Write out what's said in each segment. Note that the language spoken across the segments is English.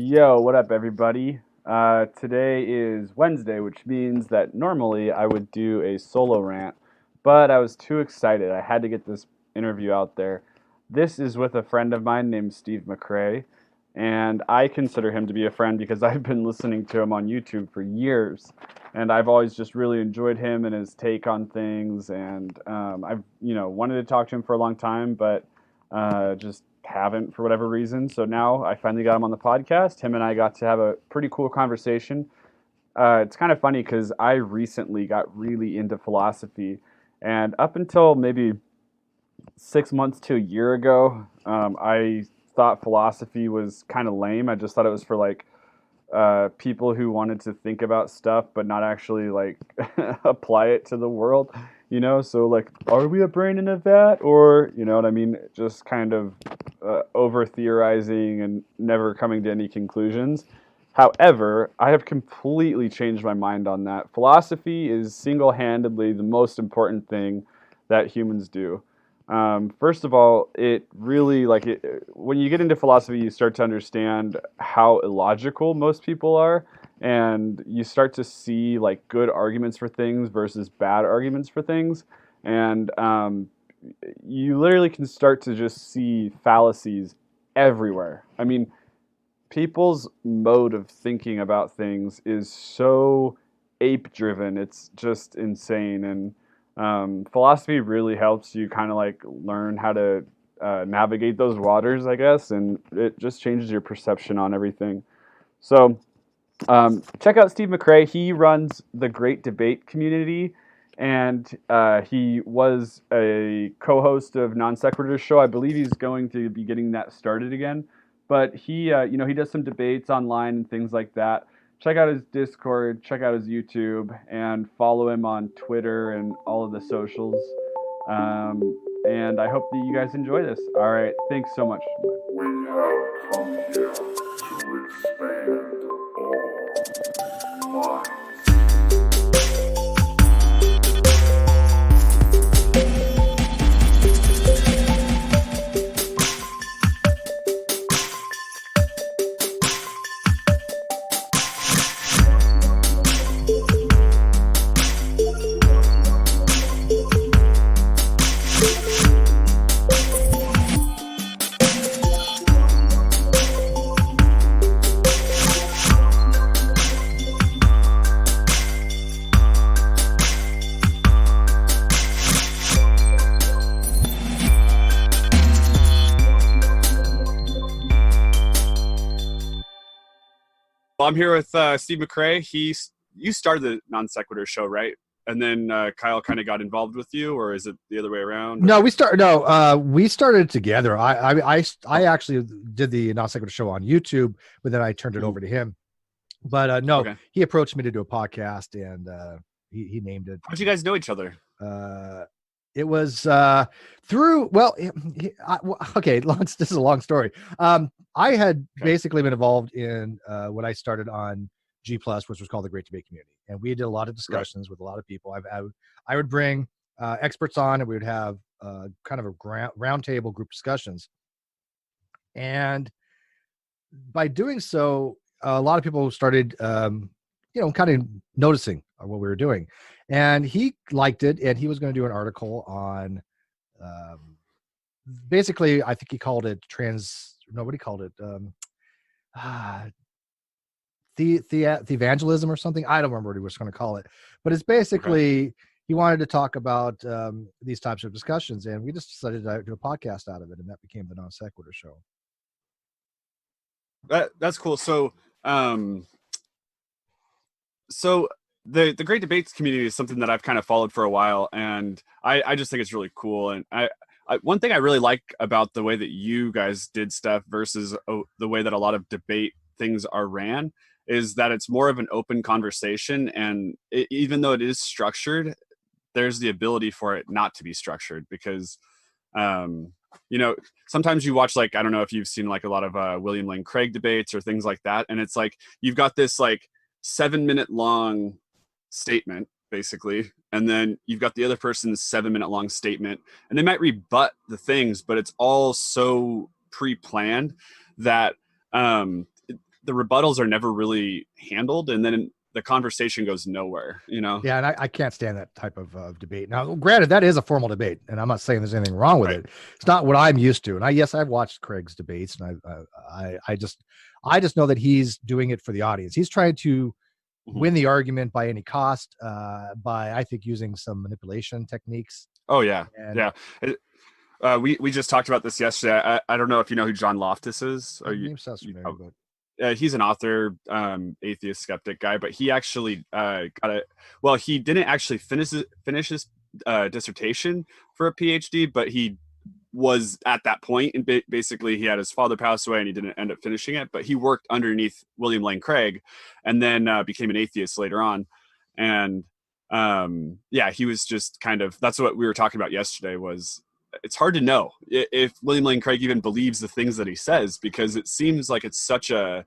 Yo, what up, everybody? Today is Wednesday, which means that normally I would do a solo rant, but I was too excited. I had to get this interview out there. This is with a friend of mine named Steve McRae, and I consider him to be a friend because I've been listening to him on YouTube for years, and I've always just really enjoyed him and his take on things. And I've wanted to talk to him for a long time, but just haven't for whatever reason. So now I finally got him on the podcast. Him and I got to have a pretty cool conversation. It's kind of funny because I recently got really into philosophy, and up until maybe 6 months to a year ago, I thought philosophy was kind of lame. I just thought it was for like people who wanted to think about stuff but not actually like apply it to the world. So like, are we a brain in a vat, or you know what I mean? Just kind of over theorizing and never coming to any conclusions. However, I have completely changed my mind on that. Philosophy is single-handedly the most important thing that humans do. First of all, it really when you get into philosophy, you start to understand how illogical most people are, and you start to see like good arguments for things versus bad arguments for things, and you literally can start to just see fallacies everywhere. I mean, people's mode of thinking about things is so ape driven. It's just insane. And philosophy really helps you kind of like learn how to navigate those waters, I guess, and it just changes your perception on everything. So check out Steve McRae. He runs the Great Debate community, and he was a co-host of Non Sequitur's show. I believe he's going to be getting that started again. But he does some debates online and things like that. Check out his Discord, check out his YouTube, and follow him on Twitter and all of the socials. And I hope that you guys enjoy this. All right, thanks so much. We have come here to expand all minds. I'm here with Steve McRae. You started the Non Sequitur show, right? And then Kyle kind of got involved with you, or is it the other way around? No, we started together. I actually did the Non Sequitur show on YouTube, but then I turned it over to him. But no, Okay. He approached me to do a podcast, and he named it. How'd you guys know each other? It was through. Well, okay. This is a long story. I had basically been involved in what I started on G+, which was called the Great Debate Community, and we did a lot of discussions with a lot of people. I would bring experts on, and we would have kind of a roundtable group discussions. And by doing so, a lot of people started, kind of noticing what we were doing. And he liked it, and he was going to do an article on, basically, I think he called it nobody called it, the evangelism or something. I don't remember what he was going to call it, but it's basically, he wanted to talk about these types of discussions, and we just decided to do a podcast out of it, and that became the Non Sequitur show. That's cool. So, the Great Debates community is something that I've kind of followed for a while, and I just think it's really cool. And one thing I really like about the way that you guys did stuff versus the way that a lot of debate things are ran is that it's more of an open conversation, and even though it is structured, there's the ability for it not to be structured because sometimes you watch, like, I don't know if you've seen like a lot of William Lane Craig debates or things like that, and it's like you've got this like 7-minute long statement basically, and then you've got the other person's 7-minute long statement, and they might rebut the things, but it's all so pre-planned that the rebuttals are never really handled, and then the conversation goes nowhere, you know? Yeah, and I can't stand that type of debate. Now, granted, that is a formal debate, and I'm not saying there's anything wrong with Right. it. It's not what I'm used to. And I've watched Craig's debates, and I just know that he's doing it for the audience. He's trying to Mhm. win the argument by any cost, by I think using some manipulation techniques. Oh yeah, And yeah. We just talked about this yesterday. I don't know if you know who John Loftus is. Or name sounds familiar, but he's an author, atheist skeptic guy, but he actually got it. Well, he didn't actually finish his dissertation for a PhD, but he was at that point, and basically he had his father pass away, and he didn't end up finishing it. But he worked underneath William Lane Craig, and then became an atheist later on. And yeah, he was just kind of, that's what we were talking about yesterday. Was it's hard to know if William Lane Craig even believes the things that he says, because it seems like it's such a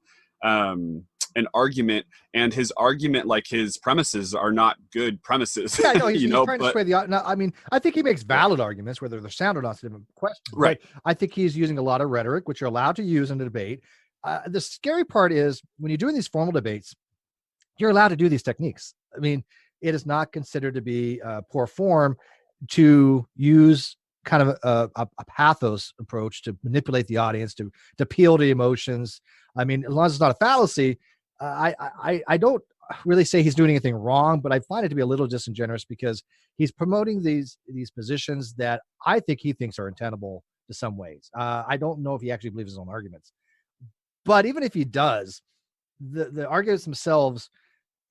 an argument, and his argument, like his premises, are not good premises. yeah, no, he's, you he's know, trying to but sway the. Now, I mean, I think he makes valid arguments, whether they're sound or not, is a different question. Right. But I think he's using a lot of rhetoric, which you're allowed to use in a debate. The scary part is when you're doing these formal debates, you're allowed to do these techniques. I mean, it is not considered to be poor form to use kind of a pathos approach to manipulate the audience, to appeal to emotions. I mean, as long as it's not a fallacy, I don't really say he's doing anything wrong, but I find it to be a little disingenuous because he's promoting these positions that I think he thinks are untenable to some ways. I don't know if he actually believes his own arguments, but even if he does, the arguments themselves,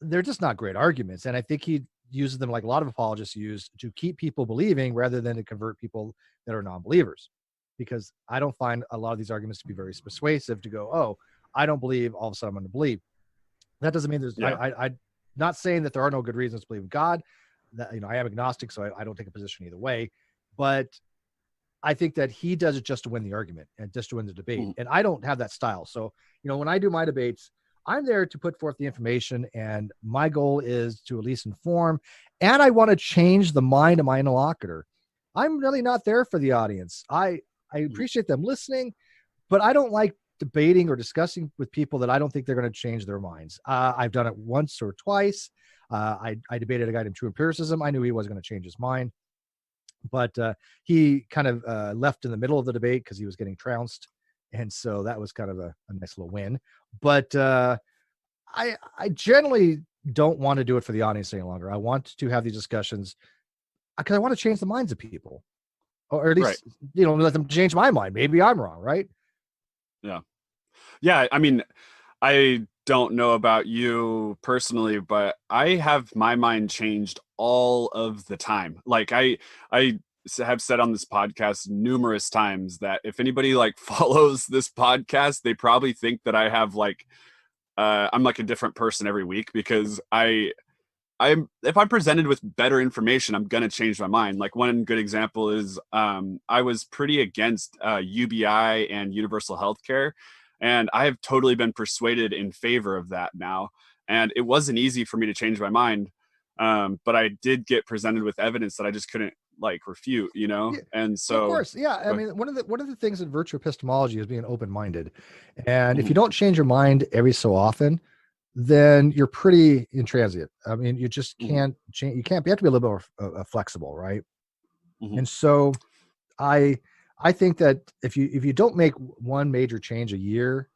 they're just not great arguments. And I think he uses them like a lot of apologists use to keep people believing rather than to convert people that are non-believers. Because I don't find a lot of these arguments to be very persuasive to go, oh, I don't believe, all of a sudden I'm going to believe. That doesn't mean there's, Yeah. I'm not saying that there are no good reasons to believe in God. That, I am agnostic, so I don't take a position either way. But I think that he does it just to win the argument and just to win the debate. Mm. And I don't have that style. So, when I do my debates, I'm there to put forth the information, and my goal is to at least inform, and I want to change the mind of my interlocutor. I'm really not there for the audience. I appreciate them listening, but I don't like debating or discussing with people that I don't think they're going to change their minds. I've done it once or twice. I debated a guy named True Empiricism. I knew he wasn't going to change his mind, but he kind of left in the middle of the debate because he was getting trounced. And so that was kind of a nice little win. But I generally don't want to do it for the audience any longer. I want to have these discussions because I want to change the minds of people, or at least, let them change my mind. Maybe I'm wrong, right? Yeah, I mean, I don't know about you personally, but I have my mind changed all of the time. Like I have said on this podcast numerous times that if anybody like follows this podcast, they probably think that I have like I'm like a different person every week, because if I'm presented with better information, I'm gonna change my mind. Like one good example is I was pretty against UBI and universal healthcare, and I have totally been persuaded in favor of that now. And it wasn't easy for me to change my mind, but I did get presented with evidence that I just couldn't like refute, Yeah, And so, of course, yeah. I mean, one of the things in virtue epistemology is being open-minded, and if you Mhm. don't change your mind every so often, then you're pretty intransient. I mean, you just Mhm. can't change. You can't. You have to be a little bit more flexible, right? Mhm. And so, I think that if you don't make one major change a year,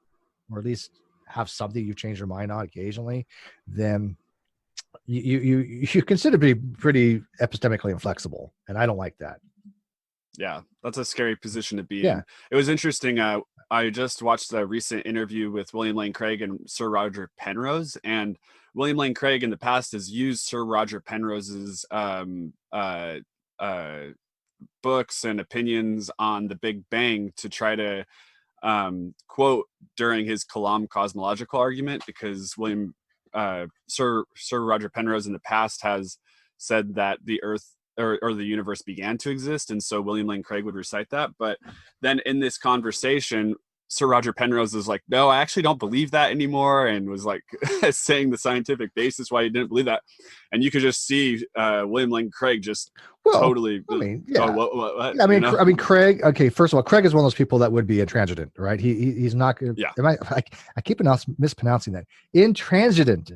or at least have something you change your mind on occasionally, then you consider to be pretty epistemically inflexible, and I don't like that. Yeah, that's a scary position to be Yeah. in. It was interesting. I just watched a recent interview with William Lane Craig and Sir Roger Penrose, and William Lane Craig in the past has used Sir Roger Penrose's books and opinions on the Big Bang to try to quote during his Kalam cosmological argument, because Sir Roger Penrose in the past has said that the Earth or the universe began to exist, and so William Lane Craig would recite that. But then in this conversation, Sir Roger Penrose is like, no, I actually don't believe that anymore, and was like saying the scientific basis why he didn't believe that. And you could just see William Lane Craig just totally I mean, go, yeah. what, Yeah, I mean, Craig. Okay, first of all, Craig is one of those people that would be intransigent, right? He's not good. Yeah. I keep mispronouncing that. Intransigent.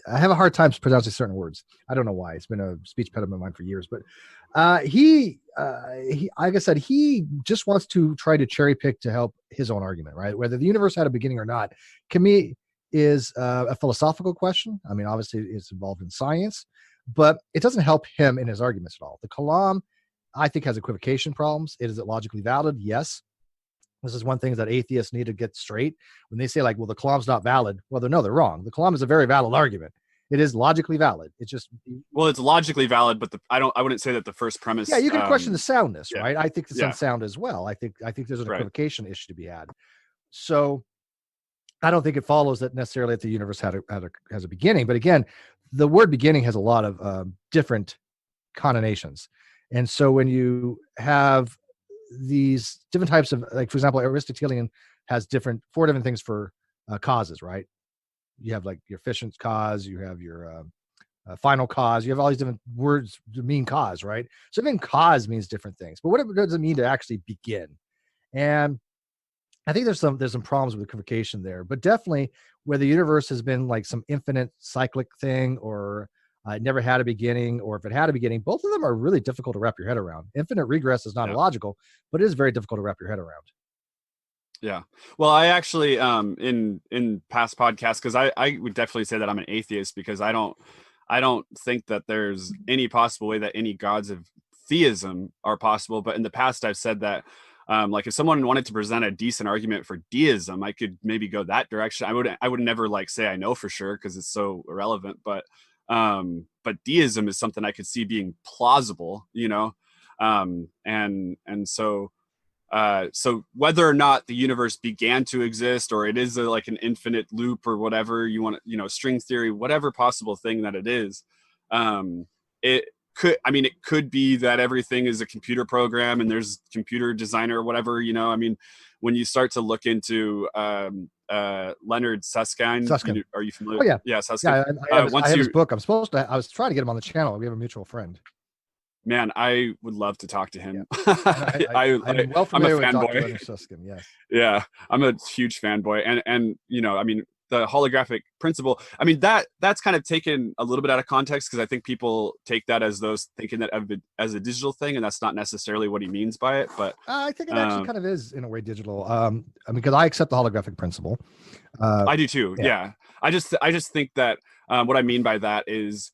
I have a hard time pronouncing certain words. I don't know why. It's been a speech impediment of mine for years. But he, like I said, he just wants to try to cherry pick to help his own argument, right? Whether the universe had a beginning or not, to me, is a philosophical question. I mean, obviously, it's involved in science, but it doesn't help him in his arguments at all. The Kalam, I think, has equivocation problems. Is it logically valid? Yes. This is one thing that atheists need to get straight. When they say like, well, the Kalam's not valid, well, they're wrong. The Kalam is a very valid argument. It is logically valid. It's just, well, it's logically valid, but I wouldn't say that the first premise. yeah, you can question the soundness, yeah. right? I think it's unsound as well. I think there's an equivocation issue to be had. So I don't think it follows that necessarily that the universe has a beginning. But again, the word beginning has a lot of different connotations. And so when you have these different types of, like, for example, Aristotelian has 4 different things for causes, right? You have like your efficient cause, you have your final cause, you have all these different words to mean cause, right? So even cause means different things. But what does it mean to actually begin? And I think there's some problems with equivocation there, but definitely where the universe has been like some infinite cyclic thing, or it never had a beginning, or if it had a beginning, both of them are really difficult to wrap your head around. Infinite regress is not illogical, but it is very difficult to wrap your head around. Yeah. Well, I actually, in past podcasts, because I would definitely say that I'm an atheist, because I don't think that there's any possible way that any gods of theism are possible. But in the past, I've said that, like, if someone wanted to present a decent argument for deism, I could maybe go that direction. I would never like say I know for sure, because it's so irrelevant. But deism is something I could see being plausible, and so whether or not the universe began to exist, or it is like an infinite loop, or whatever you want to, string theory, whatever possible thing that it is, it could be that everything is a computer program and there's computer designer or whatever, when you start to look into Leonard Susskind. Are you familiar? Oh yeah. Yeah, Susskind. Yeah, I have his book. I was trying to get him on the channel. We have a mutual friend. Man, I would love to talk to him. Yeah. I'm well familiar with Dr. Leonard Susskind, yes. Yeah, I'm a huge fanboy. And the holographic principle, that's kind of taken a little bit out of context, because I think people take that as those thinking that as a digital thing, and that's not necessarily what he means by it. But I think it actually kind of is in a way digital. Because I accept the holographic principle. I do too. Yeah. I just think that what I mean by that is,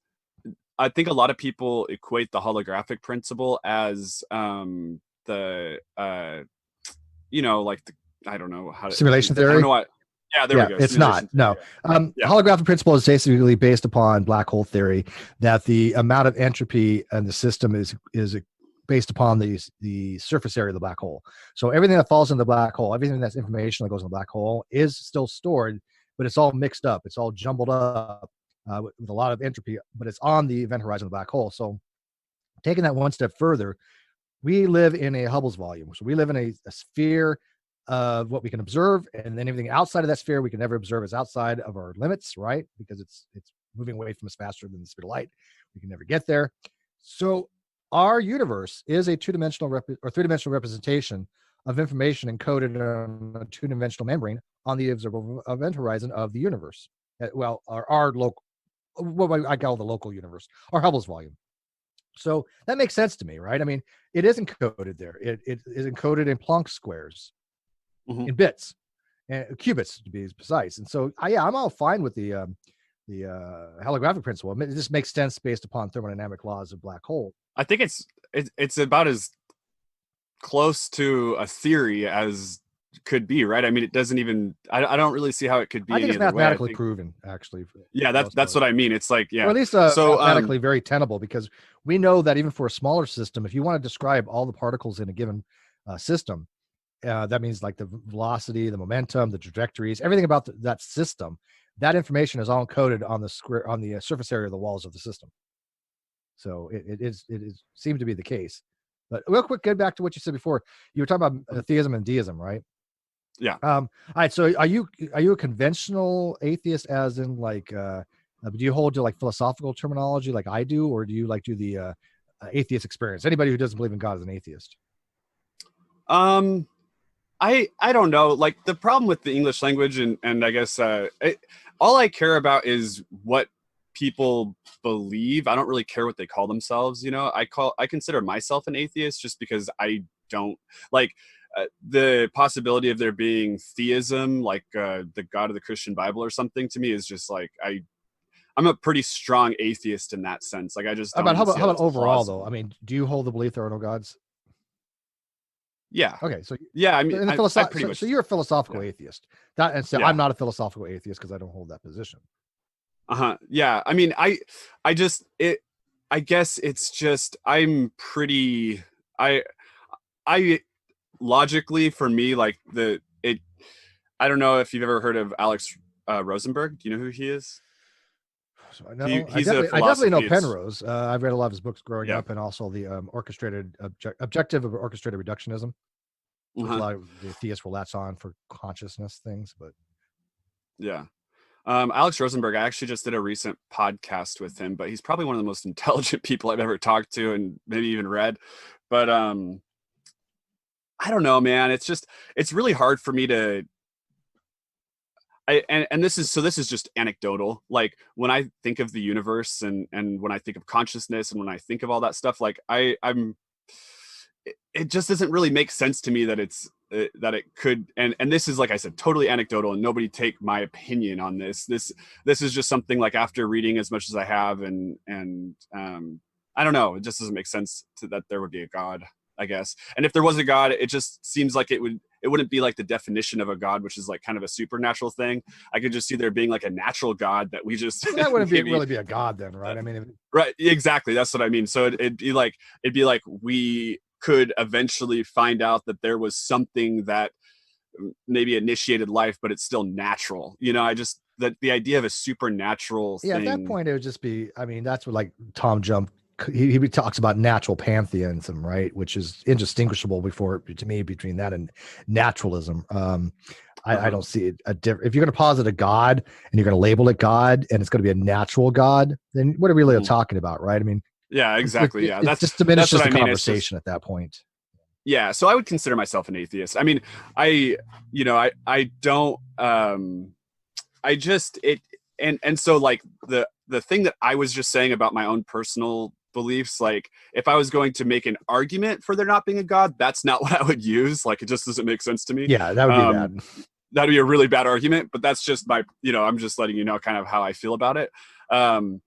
I think a lot of people equate the holographic principle as I don't know how to, simulation theory. I don't know what. Yeah, there we go. It's not. No. Holographic principle is basically based upon black hole theory, that the amount of entropy in the system is based upon the surface area of the black hole. So everything that falls in the black hole, everything that's information that goes in the black hole, is still stored, but it's all mixed up. It's all jumbled up with a lot of entropy, but it's on the event horizon of the black hole. So taking that one step further, we live in a Hubble's volume. So we live in a sphere of what we can observe, and then everything outside of that sphere we can never observe is outside of our limits, right? Because it's moving away from us faster than the speed of light. We can never get there. So our universe is a two-dimensional or three-dimensional representation of information encoded on a two-dimensional membrane on the observable event horizon of the universe. Well, our local, what I call the local universe, our Hubble's volume. So that makes sense to me, right? I mean, it is encoded there. It is encoded in Planck squares, in bits, and qubits to be precise. And so, I'm all fine with the holographic principle. It just makes sense based upon thermodynamic laws of black hole. I think it's about as close to a theory as could be, right? I mean, it doesn't even. I don't really see how it could be. I think it's mathematically proven, actually. Yeah, that's what I mean. It's like, yeah, or at least mathematically very tenable, because we know that even for a smaller system, if you want to describe all the particles in a given system, that means like the velocity, the momentum, the trajectories, everything about that system, that information is all encoded on the surface area of the walls of the system. So it seemed to be the case. But real quick, get back to what you said before. You were talking about theism and deism, right? All right. So are you a conventional atheist, as in like, do you hold to like philosophical terminology like I do, or do you like do the atheist experience? Anybody who doesn't believe in God is an atheist. Um, I don't know. Like the problem with the English language, and I guess all I care about is what people believe. I don't really care what they call themselves. I consider myself an atheist just because I don't like the possibility of there being theism, like the God of the Christian Bible or something. To me, is just like I'm a pretty strong atheist in that sense. Like I just don't How even see about how that's overall though? plausible. I mean, do you hold the belief there are no gods? Yeah, Okay, so yeah. I so mean, in the I pretty so much, you're a philosophical yeah, atheist. That and so I'm yeah. not a philosophical atheist because I don't hold that position. Uh-huh. Yeah. I mean, I just I guess it's just I'm pretty I I logically for me like the it I don't know if you've ever heard of Alex Rosenberg. Do you know who he is? So He's a I definitely know philosophy. It's Penrose. I've read a lot of his books growing yeah. up, and also the objective of orchestrated reductionism, which a Uh-huh. lot of the theists will latch on for consciousness things. But Yeah. Alex Rosenberg, I actually just did a recent podcast with him, but he's probably one of the most intelligent people I've ever talked to and maybe even read. But I don't know, man. It's really hard for me to and this is just anecdotal. Like when I think of the universe and when I think of consciousness and when I think of all that stuff, like it just doesn't really make sense to me that that it could. And this is, like I said, totally anecdotal, and nobody take my opinion on this. This is just something like after reading as much as I have, and I don't know. It just doesn't make sense that there would be a God, I guess. And if there was a God, it just seems like it wouldn't be like the definition of a God, which is like kind of a supernatural thing. I could just see there being like a natural God that we just well, that wouldn't maybe really be a god then, right? I mean, right, exactly. That's what I mean. So it'd be like we could eventually find out that there was something that maybe initiated life, but it's still natural. I just that the idea of a supernatural yeah, at that thing. point it would just be. I mean, that's what like Tom Jump. He talks about natural pantheism, right? Which is indistinguishable to me between that and naturalism. I Uh-huh. don't see a different. If you're going to posit a god and you're going to label it God, and it's going to be a natural God, then what are we really Mhm. talking about, right? I mean, Yeah, exactly. Yeah, it just that's diminishes what the I mean. It's just conversation at that point. yeah. So I would consider myself an atheist. I mean, I I don't I just it and so like the thing that I was just saying about my own personal beliefs, like if I was going to make an argument for there not being a God, that's not what I would use. Like it just doesn't make sense to me. Yeah, that would be Um, bad. that'd be a really bad argument, but that's just I'm just letting you know kind of how I feel about it. Um,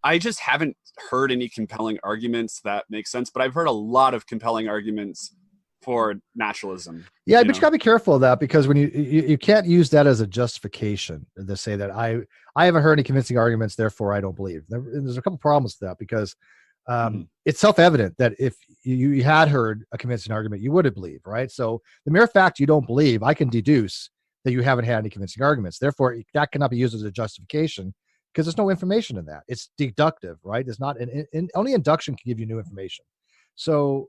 I just haven't heard any compelling arguments that make sense, but I've heard a lot of compelling arguments for naturalism. Yeah, You but you know, gotta be careful of that because when you can't use that as a justification to say that I haven't heard any convincing arguments, therefore I don't believe. There's a couple problems with that because Mhm. it's self-evident that if you had heard a convincing argument, you would have believed, right? So the mere fact you don't believe, I can deduce that you haven't had any convincing arguments. Therefore, that cannot be used as a justification because there's no information in that. It's deductive, right? It's not only induction can give you new information. So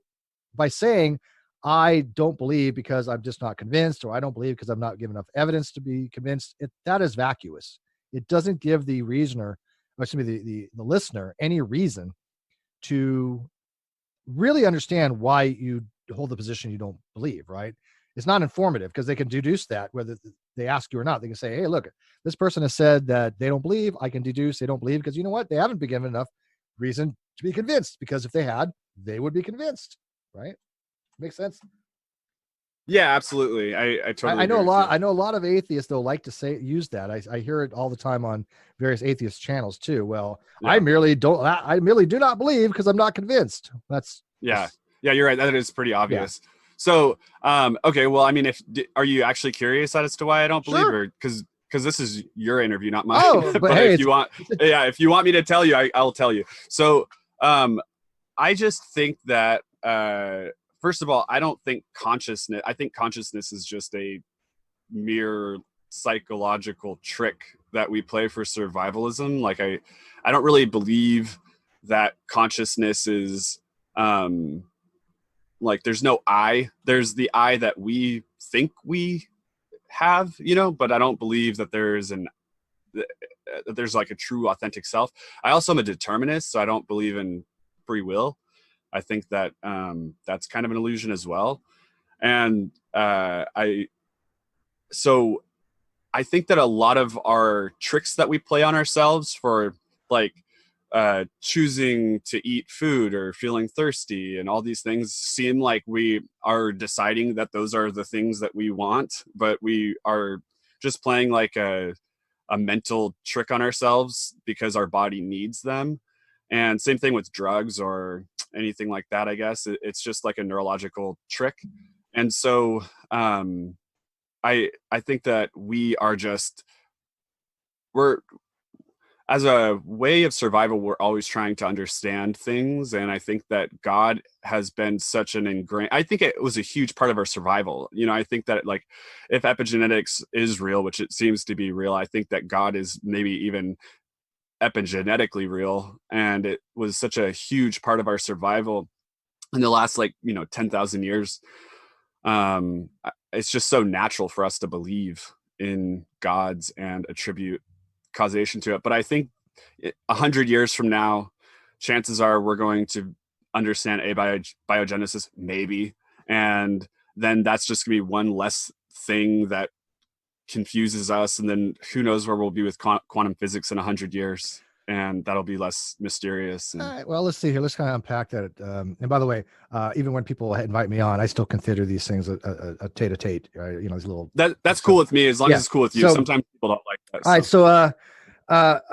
by saying I don't believe because I'm just not convinced, or I don't believe because I'm not given enough evidence to be convinced, that is vacuous. It doesn't give the reasoner, or excuse me, the listener any reason to really understand why you hold the position you don't believe, right? It's not informative because they can deduce that whether they ask you or not. They can say, hey, look, this person has said that they don't believe. I can deduce they don't believe because you know what? They haven't been given enough reason to be convinced, because if they had, they would be convinced, right? Makes sense. Yeah, absolutely. I totally I know agree a with lot. you. I know a lot of atheists though like to use that. I hear it all the time on various atheist channels too. Well, Yeah. I merely do not believe because I'm not convinced. That's Yeah. just Yeah, you're right. That is pretty yeah. obvious. So, okay, well, I mean, are you actually curious as to why I don't believe, Sure. or because this is your interview, not mine. Oh, but But hey, if you want, yeah, if you want me to tell you, I'll tell you. So, I just think that, first of all, I don't think consciousness. I think consciousness is just a mere psychological trick that we play for survivalism. Like I don't really believe that consciousness is like there's no I. There's the I that we think we have, you know, but I don't believe that there's like a true authentic self. I also am a determinist, so I don't believe in free will. I think that that's kind of an illusion as well. And so I think that a lot of our tricks that we play on ourselves for like choosing to eat food or feeling thirsty and all these things seem like we are deciding that those are the things that we want, but we are just playing like a mental trick on ourselves because our body needs them. And same thing with drugs or anything like that, I guess. It's just like a neurological trick. And so I think that we're as a way of survival, we're always trying to understand things. And I think that God has been such an ingrained, I think it was a huge part of our survival. You know, I think that like if epigenetics is real, which it seems to be real, I think that God is maybe even epigenetically real. And it was such a huge part of our survival in the last, like, 10,000 years. It's just so natural for us to believe in gods and attribute causation to it. But I think 100 years from now, chances are we're going to understand abiogenesis, maybe, and then that's just gonna be one less thing that confuses us, and then who knows where we'll be with quantum physics in 100 years, and that'll be less mysterious. And All right, well, let's see here. Let's kind of unpack that. And by the way, even when people invite me on, I still consider these things a tete-a-tete, right? You know, these little. That's cool with me, as long as it's cool with you. So, sometimes people don't like that. All right, so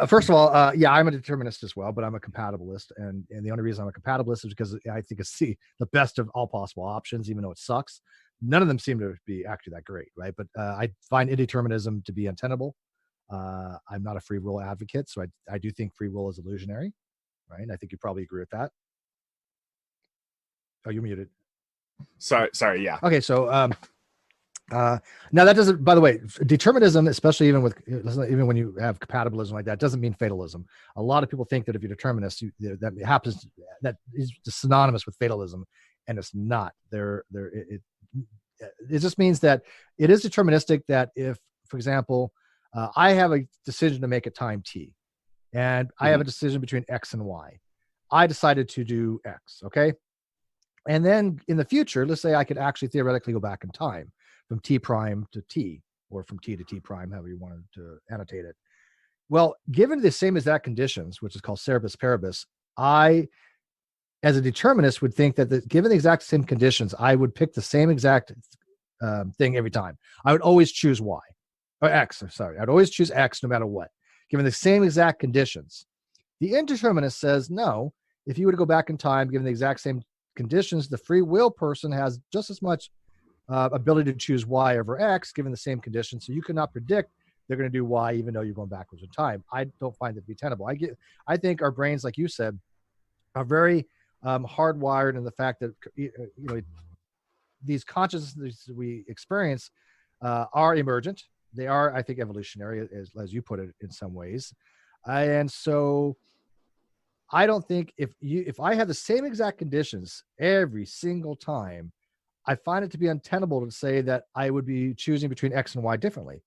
first of all, yeah, I'm a determinist as well, but I'm a compatibilist, and the only reason I'm a compatibilist is because I think it's the best of all possible options, even though it sucks. None of them seem to be actually that great, right? But I find indeterminism to be untenable. I'm not a free will advocate, so I do think free will is illusionary, right? And I think you probably agree with that. Oh, you're muted. Sorry, yeah. Okay, so now that doesn't, by the way, determinism, especially even when you have compatibilism like that, doesn't mean fatalism. A lot of people think that if you're determinist, that is synonymous with fatalism, and it's not. It just means that it is deterministic. That if, for example, I have a decision to make at time t, and I have a decision between x and y. I decided to do x, okay? And then in the future, let's say I could actually theoretically go back in time from t prime to t, or from t to t prime, however you wanted to annotate it. Well, given the same exact conditions, which is called cerebus paribus, I, as a determinist, would think that given the exact same conditions, I would pick the same exact thing every time. I would always choose y, or x, sorry. I'd always choose x no matter what, given the same exact conditions. The indeterminist says, no, if you were to go back in time, given the exact same conditions, the free will person has just as much ability to choose y over x given the same conditions. So you cannot predict they're going to do y even though you're going backwards in time. I don't find that to be tenable. I think our brains, like you said, are very hardwired in the fact that these consciousnesses we experience are emergent. They are, I think, evolutionary, as you put it, in some ways. And so I don't think if I have the same exact conditions every single time, I find it to be untenable to say that I would be choosing between X and Y differently.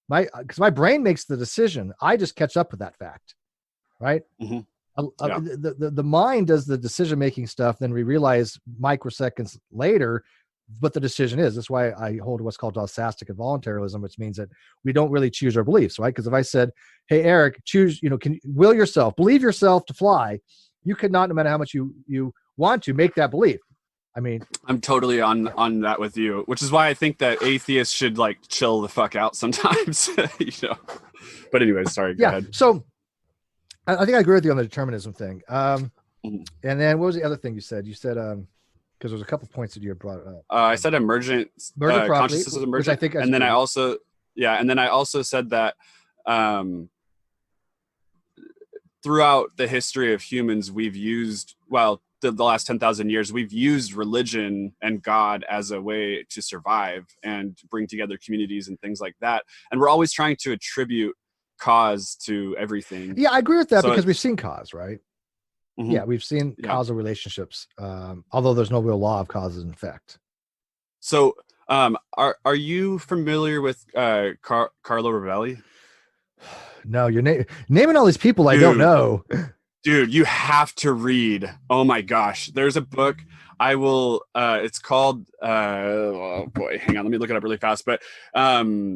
Because my brain makes the decision. I just catch up with that fact, right? Mm-hmm. Yeah. The mind does the decision-making stuff. Then we realize microseconds later what the decision is. That's why I hold what's called dosastic involuntarism, which means that we don't really choose our beliefs, right? Because if I said, hey, Eric, choose, believe yourself to fly, you could not, no matter how much you want to, make that belief. I mean, I'm totally on that with you, which is why I think that atheists should like chill the fuck out sometimes, But anyways, sorry, go ahead. So I think I agree with you on the determinism thing. And then what was the other thing you said? You said, because there's a couple points that you had brought up. I said emergent consciousness is emergent, I think and then I also said that throughout the history of humans, we've used the last 10,000 years, we've used religion and God as a way to survive and bring together communities and things like that. And we're always trying to attribute cause to everything. Yeah, I agree with that because we've seen cause, right? Mm-hmm. Yeah, we've seen causal relationships, although there's no real law of causes and effect. So Are you familiar with Carlo Rovelli? No, you're naming all these people I don't Dude, know. dude, you have to read. Oh my gosh, there's a book. I will. It's called. Oh boy, hang on. Let me look it up really fast. But I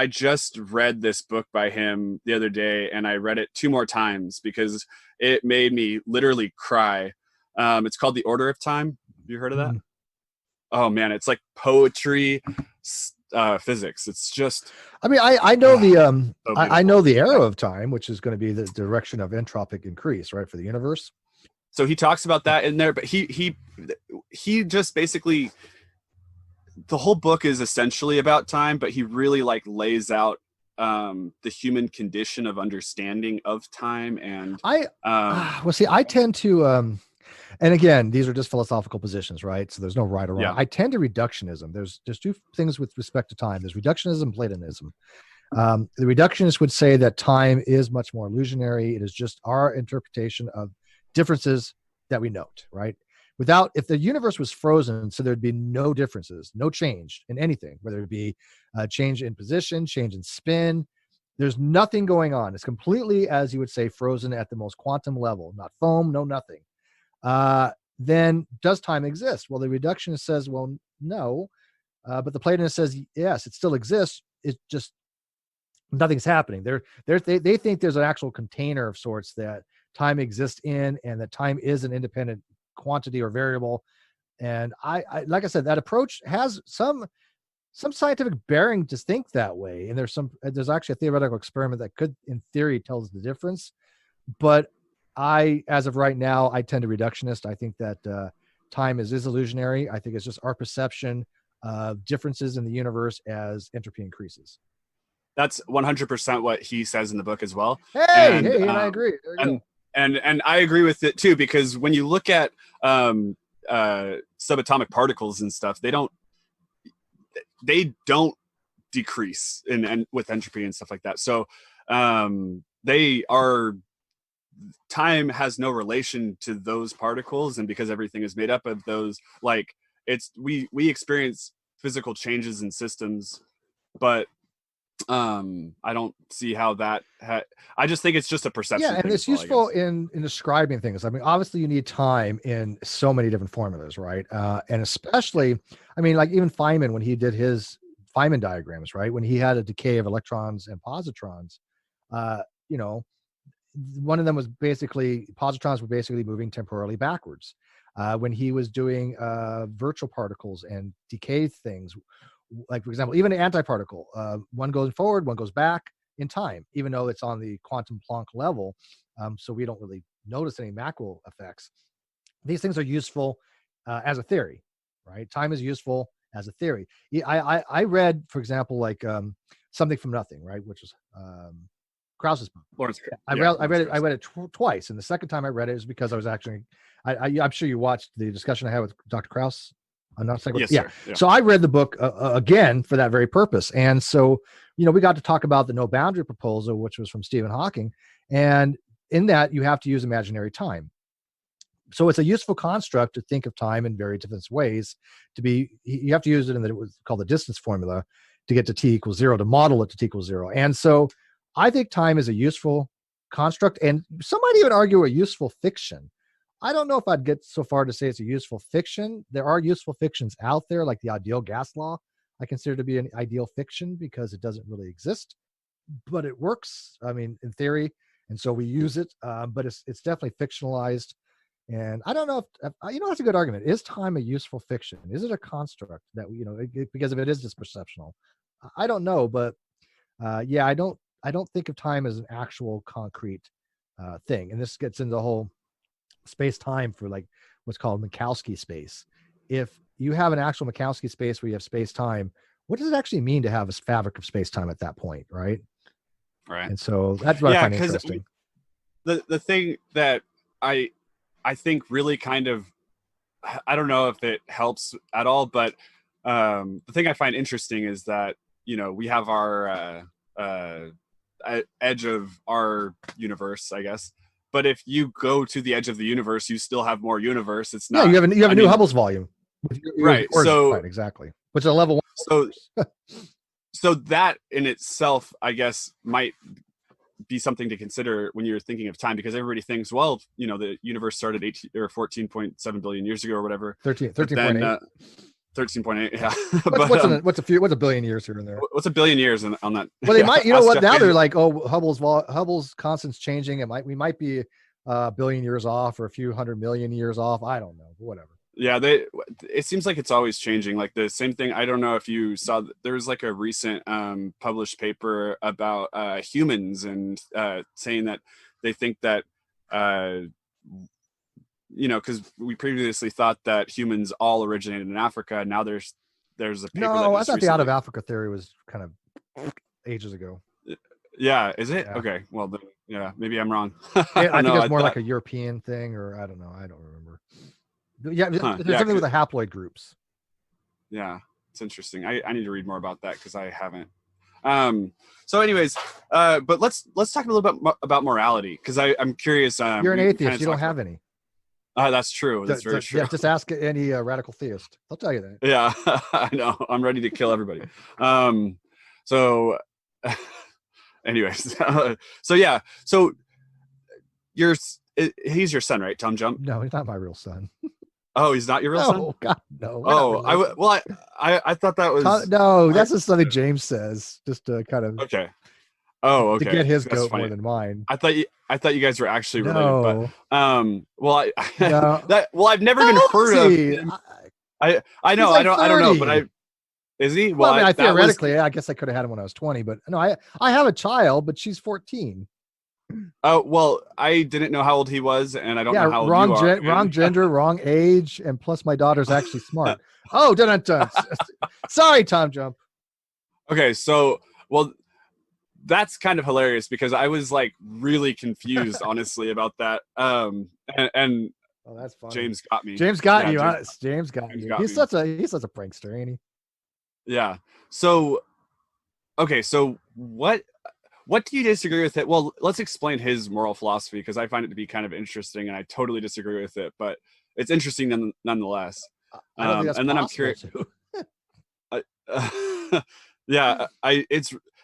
just read this book by him the other day, and I read it 2 more times because it made me literally cry. It's called The Order of Time. Have you heard of that? Mm. Oh man, it's like poetry, physics. It's just I mean, I know the so I know beautiful. the Yeah. arrow of time, which is going to be the direction of entropic increase, right, for the universe. So he talks about that in there, but he just basically, the whole book is essentially about time, but he really like lays out the human condition of understanding of time and I um well, see, I tend to and again, these are just philosophical positions, right? So there's no right or wrong. yeah. I tend to reductionism. There's two things with respect to time. There's reductionism and Platonism. The reductionists would say that time is much more illusionary. It is just our interpretation of differences that we note, right? Without, if the universe was frozen, so there'd be no differences, no change in anything, whether it be a change in position, change in spin. There's nothing going on. It's completely, as you would say, frozen at the most quantum level, not foam, no nothing. Uh, then does time exist? Well, the reductionist says, well, no. But the Platonist says, yes, it still exists. It just nothing's happening. They think there's an actual container of sorts that time exists in, and that time is an independent quantity or variable. And I like I said, that approach has some scientific bearing to think that way. And there's actually a theoretical experiment that could, in theory, tell us the difference. But as of right now, I tend to reductionist. I think that time is illusionary. I think it's just our perception of differences in the universe as entropy increases. That's 100% what he says in the book as well. And I agree. There you And go. and I agree with it too, because when you look at subatomic particles and stuff, they don't decrease in and with entropy and stuff like that. So they are, time has no relation to those particles, and because everything is made up of those, like we experience physical changes in systems, but I don't see how that I just think it's just a perception Yeah, and thing it's as well, I useful guess. in describing things. I mean, obviously, you need time in so many different formulas, right? And especially, I mean, like even Feynman when he did his Feynman diagrams, right? When he had a decay of electrons and positrons, uh, you know, one of them was basically positrons were basically moving temporally backwards. When he was doing virtual particles and decay things, like for example, even an antiparticle, one goes forward, one goes back in time, even though it's on the quantum Planck level. So we don't really notice any macro effects. These things are useful as a theory, right? Time is useful as a theory. I read, for example, like Something from Nothing, right, which is Krauss's book. Lawrence, I yeah, read I Lawrence read it I Krauss. read it twice, and the second time I read it is because I was actually I'm sure you watched the discussion I had with Dr. Krauss. I'm not saying, Yes, yeah. sir. Yeah. So I read the book again for that very purpose, and so we got to talk about the no boundary proposal, which was from Stephen Hawking, and in that you have to use imaginary time. So it's a useful construct to think of time in very different ways. You have to use it in what's called the distance formula to get to t equals 0, to model it to t equals 0. And so I think time is a useful construct, and some might even argue a useful fiction. I don't know if I'd get so far to say it's a useful fiction. There are useful fictions out there, like the ideal gas law. I consider to be an ideal fiction because it doesn't really exist, but it works. I mean, in theory, and so we use it. But it's definitely fictionalized. And I don't know if that's a good argument. Is time a useful fiction? Is it a construct that because if it is just perceptional? I don't know, but yeah, I don't think of time as an actual concrete thing. And this gets into the whole space time for like what's called Minkowski space. If you have an actual Minkowski space where you have space time, what does it actually mean to have a fabric of space time at that point, right? Right. And so that's what I Yeah, find because interesting. the thing that I I think really kind of, I don't know if it helps at all, but the thing I find interesting is that we have our edge of our universe, I guess. But if you go to the edge of the universe, you still have more universe. It's Yeah, you not. have a I new mean, Hubble's volume. Right. So right, exactly. Which is a level so one. so that in itself, I guess, might be something to consider when you're thinking of time, because everybody thinks, well, the universe started 18 or 14.7 billion years ago or whatever. 13.8. 13.8, yeah. What's a billion years here and there? What's a billion years on that? Well, they might, what? Jeff Now Bezos. they're like, oh, Hubble's constant's changing. We might be a billion years off or a few 100 million years off. I don't know, whatever. Yeah, it seems like it's always changing. Like the same thing. I don't know if you saw, there was like a recent published paper about humans, and saying that they think that because we previously thought that humans all originated in Africa. Now there's a paper. No, I thought the out of Africa theory was kind of ages ago. Yeah, is it? Yeah. Okay, well then, yeah, maybe I'm wrong. I think it's more like a European thing, or I don't know. I don't remember. Yeah, there's something with the haploid groups. Yeah, it's interesting. I need to read more about that because I haven't. So anyways, but let's talk a little bit about morality, because I'm curious. You're an atheist. You don't have any. That's true. That's very true. Yeah, just ask any radical theist. They'll tell you that. Yeah, I know. I'm ready to kill everybody. So anyways, so yeah. So he's your son, right? Tom Jump? No, he's not my real son. Oh, he's not your real son? Oh, God, no. Oh, I thought that was... No, that's just something James says, just to kind of... Okay. Oh, okay. To get his That's goat funny. more than mine. I thought you guys were actually related, No. but No. I've never even heard of... I know, like I don't know, 30. but is he? Well, I mean, theoretically, I guess I could have had him when I was 20, but no, I have a child, but she's 14. Oh, well, I didn't know how old he was, and I don't know how old wrong you are. wrong gender, wrong age, and plus my daughter's actually smart. Oh, dun. Sorry, Tom Jump. Okay, so, well, that's kind of hilarious, because I was like really confused, honestly, about that. And oh, that's funny. James got me. James got you. James got you. He's such a prankster, ain't he? Yeah. So, okay. So what do you disagree with it? Well, let's explain his moral philosophy, because I find it to be kind of interesting, and I totally disagree with it, but it's interesting nonetheless. I don't think that's and then I'm curious. Yeah,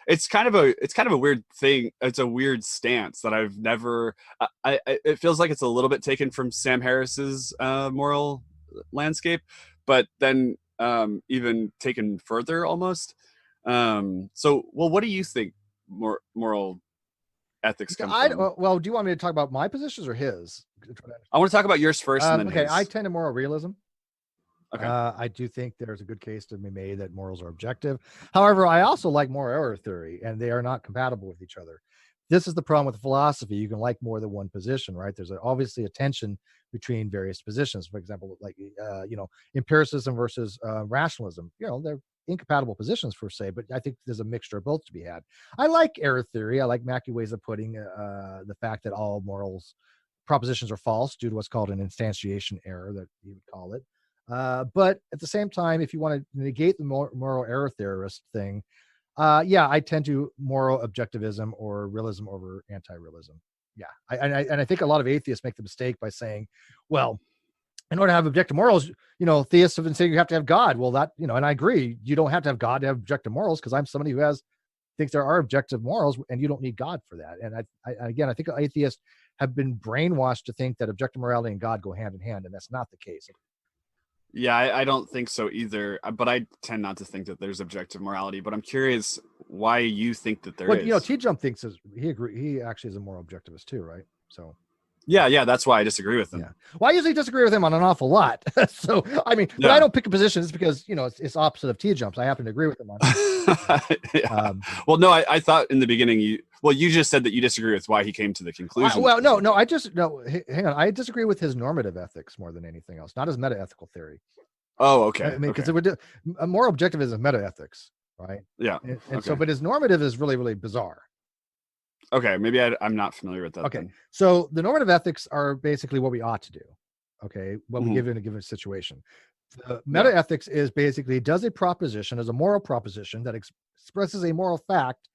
it's kind of a weird thing. It's a weird stance that I've never. It feels like it's a little bit taken from Sam Harris's moral landscape, but then even taken further almost. So, well, what do you think moral ethics come from? Well, do you want me to talk about my positions or his? I want to talk about yours first, and then okay. his. I tend to moral realism. Okay. I do think there's a good case to be made that morals are objective. However, I also like moral error theory, and they are not compatible with each other. This is the problem with philosophy. You can like more than one position, right? There's obviously a tension between various positions. For example, like empiricism versus rationalism. They're incompatible positions per se, but I think there's a mixture of both to be had. I like error theory. I like Mackey ways of putting the fact that all morals propositions are false due to what's called an instantiation error, that you would call it. But at the same time, if you want to negate the moral error theorist thing, I tend to moral objectivism or realism over anti-realism. Yeah, I think a lot of atheists make the mistake by saying, well, in order to have objective morals, theists have been saying you have to have God. Well, that, and I agree, you don't have to have God to have objective morals, because I'm somebody who thinks there are objective morals, and you don't need God for that. And I think atheists have been brainwashed to think that objective morality and God go hand in hand, and that's not the case. Yeah, I don't think so either, but I tend not to think that there's objective morality, but I'm curious why you think that there is. T-Jump thinks he actually is a moral objectivist too, right? So yeah, that's why I disagree with him. Yeah. Well, I usually disagree with him on an awful lot. So, I mean, but I don't pick a position. It's because, it's opposite of T-Jumps. I happen to agree with him on yeah. Well, no, I thought in the beginning you just said that you disagree with why he came to the conclusion. Hang on. I disagree with his normative ethics more than anything else, not his meta-ethical theory. Oh, okay. I mean, because a moral objectivism is meta-ethics, right? Yeah. And so, but his normative is really, really bizarre. Okay, maybe I'm not familiar with that. Okay, then. So the normative ethics are basically what we ought to do. Okay, what we give in a given situation. The meta ethics is basically, does a proposition, as a moral proposition that expresses a moral fact,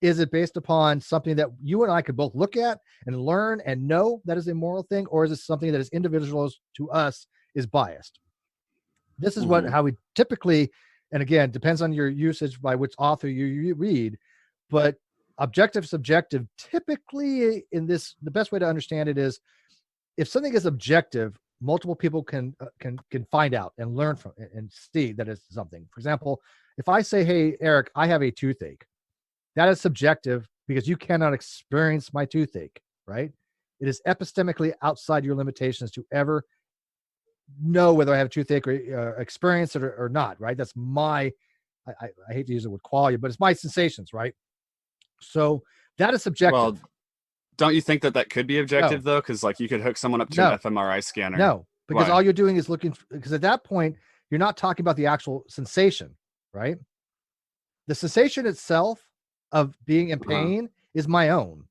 is it based upon something that you and I could both look at and learn and know that is a moral thing, or is it something that is individual to us, is biased? This is how we typically, and again, depends on your usage by which author you read, but objective, subjective, typically in this, the best way to understand it is if something is objective, multiple people can find out and learn from it and see that it's something. For example, if I say, hey, Eric, I have a toothache, that is subjective because you cannot experience my toothache, right? It is epistemically outside your limitations to ever know whether I have a toothache or experience it or not, right? That's my, I hate to use the word quality, but it's my sensations, right? So that is subjective. Well, don't you think that could be objective though? Because like you could hook someone up to an fMRI scanner. No, because all you're doing is looking, because at that point, you're not talking about the actual sensation, right? The sensation itself of being in pain is my own.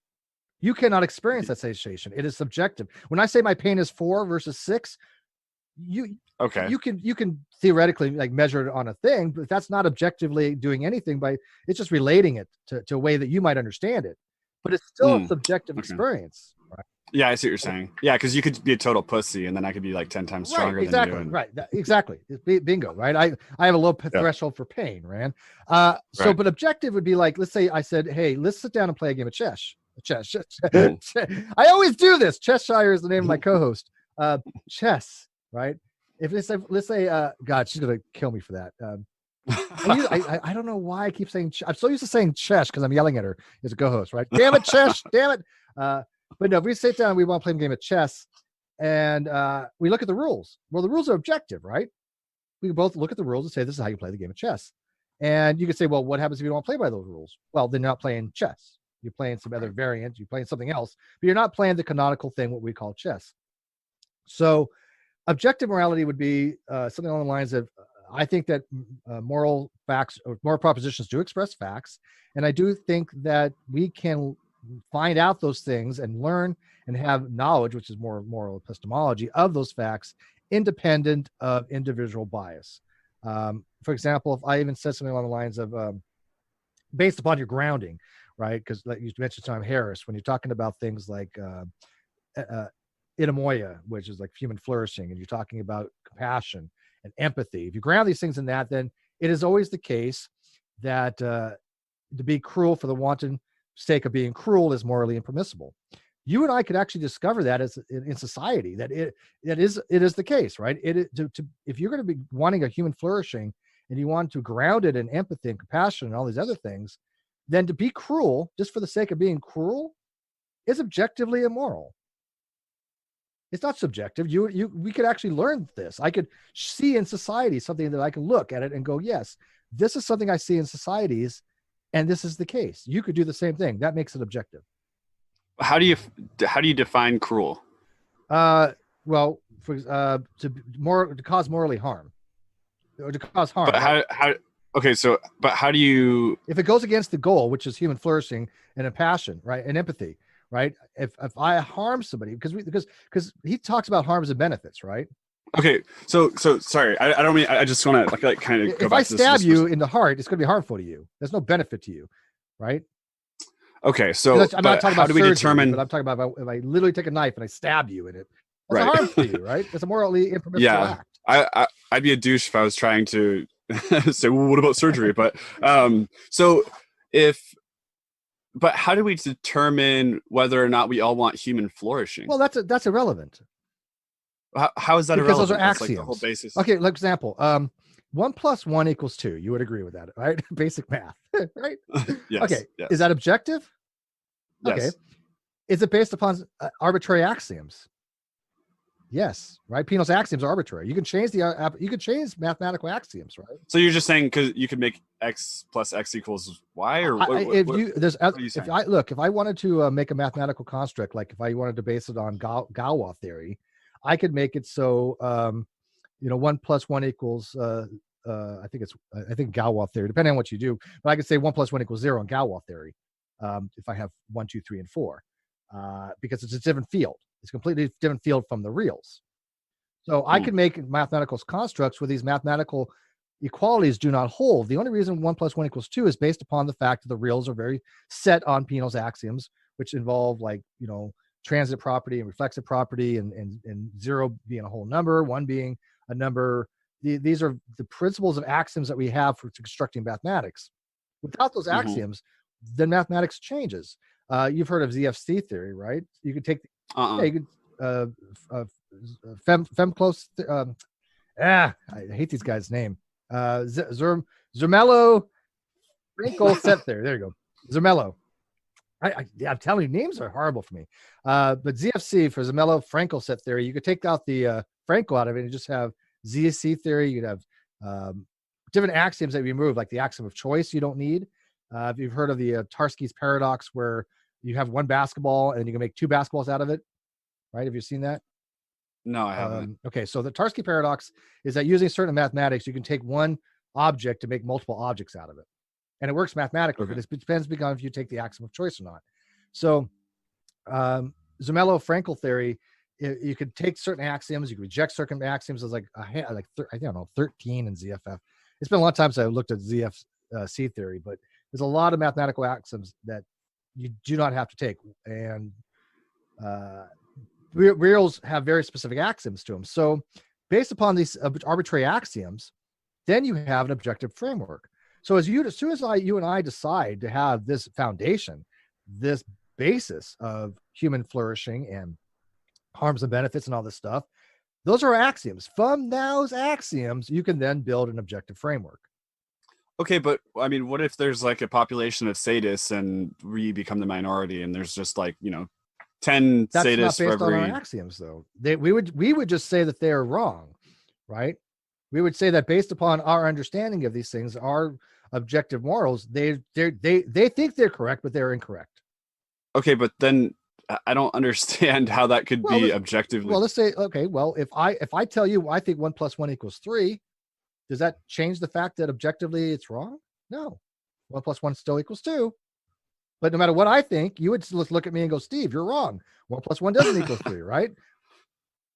You cannot experience that sensation. It is subjective. When I say my pain is 4 versus 6, you can theoretically like measure it on a thing, but that's not objectively doing anything it's just relating it to a way that you might understand it, but it's still a subjective experience, right? Yeah, I see what you're saying. Yeah, because you could be a total pussy and then I could be like 10 times stronger than you. Right, exactly. Bingo, right? I have a low threshold for pain, Rand. But objective would be like, let's say I said, hey, let's sit down and play a game of chess. I always do this. Cheshire is the name of my co-host. Chess, right? If let's say, God, she's gonna kill me for that. I don't know why I keep saying. I'm so used to saying Chesh because I'm yelling at her as a co-host, right? Damn it, Chesh! Damn it! But no, if we sit down and we want to play a game of chess, and we look at the rules. Well, the rules are objective, right? We can both look at the rules and say this is how you play the game of chess. And you could say, well, what happens if you don't want to play by those rules? Well, then you're not playing chess. You're playing some other variant. You're playing something else, but you're not playing the canonical thing, what we call chess. So objective morality would be something along the lines of, I think that moral facts or moral propositions do express facts. And I do think that we can find out those things and learn and have knowledge, which is more moral epistemology of those facts, independent of individual bias. For example, if I even said something along the lines of based upon your grounding, right? Because like you mentioned Tom Harris, when you're talking about things like itamoia, which is like human flourishing, and you're talking about compassion and empathy. If you ground these things in that, then it is always the case that to be cruel for the wanton sake of being cruel is morally impermissible. You and I could actually discover that in society, that it is the case, right? If you're going to be wanting a human flourishing and you want to ground it in empathy and compassion and all these other things, then to be cruel just for the sake of being cruel is objectively immoral. It's not subjective. We could actually learn this. I could see in society something that I can look at it and go, yes, this is something I see in societies, and this is the case. You could do the same thing. That makes it objective. How do you define cruel? Well, to cause morally harm, or to cause harm. But but how do you? If it goes against the goal, which is human flourishing and compassion, right, and empathy, right? If I harm somebody, because he talks about harms and benefits, right? Okay, so sorry, I don't mean. I just want to like kind of go if back I to stab you in the heart, it's going to be harmful to you. There's no benefit to you, right? Okay, so I'm not talking about how do we surgery, determine? But I'm talking about if I literally take a knife and I stab you in it. That's a harm to you, right? That's a morally impermissible act. I'd be a douche if I was trying to say, well, what about surgery? But but how do we determine whether or not we all want human flourishing? Well, that's irrelevant. How is that because irrelevant? Those are axioms. Like the whole basis. Okay, like example, 1 + 1 = 2. You would agree with that, right? Basic math, right? Yes. Okay, yes. Is that objective? Yes. Okay. Is it based upon arbitrary axioms? Yes, right. Peano's axioms are arbitrary. You can change mathematical axioms, right? So you're just saying because you could make x + x = y, or if I wanted to make a mathematical construct, like if I wanted to base it on Galois theory, I could make it so 1 + 1 = I think Galois theory, depending on what you do, but I could say 1 + 1 = 0 in Galois theory. If I have 1, 2, 3, and 4, because it's a different field. It's a completely different field from the reals. So I could make mathematical constructs where these mathematical equalities do not hold. The only reason 1 + 1 = 2 is based upon the fact that the reals are very set on Peano's axioms, which involve transit property and reflexive property, and 0 being a whole number, 1 being a number these are the principles of axioms that we have for constructing mathematics. Without those axioms, then mathematics changes. You've heard of ZFC theory, right? You could take, you could, Femclose. I hate these guys' name. Zermelo Frankel set theory. There you go. Zermelo. I'm telling you, names are horrible for me. But ZFC for Zermelo Frankel set theory, you could take out the Frankel out of it and just have ZFC theory. You could have different axioms that we remove, like the axiom of choice you don't need. If you've heard of the Tarski's paradox, where you have one basketball and you can make two basketballs out of it, right? Have you seen that? No, I haven't. Okay, so the Tarski paradox is that using certain mathematics, you can take one object to make multiple objects out of it. And it works mathematically, but it depends on if you take the axiom of choice or not. So Zermelo-Frankel theory, you could take certain axioms, you could reject certain axioms. There's like, I don't know, 13 in ZFF. It's been a long time since I looked at ZFC theory, but there's a lot of mathematical axioms that you do not have to take. And reals have very specific axioms to them. So based upon these arbitrary axioms, then you have an objective framework. So as soon as you and I decide to have this foundation, this basis of human flourishing and harms and benefits and all this stuff, those are axioms. From those axioms, you can then build an objective framework. Okay, but I mean, what if there's like a population of sadists and we become the minority, and there's just like 10 That's sadists not based for every... on our axioms, though. We would just say that they are wrong, right? We would say that based upon our understanding of these things, our objective morals, they think they're correct, but they're incorrect. Okay, but then I don't understand how that could be objectively. Well, let's say, okay, well, if I tell you I think 1 + 1 = 3, does that change the fact that objectively it's wrong? No. 1 + 1 still equals 2. But no matter what I think, you would just look at me and go, Steve, you're wrong. 1 + 1 doesn't equal 3, right?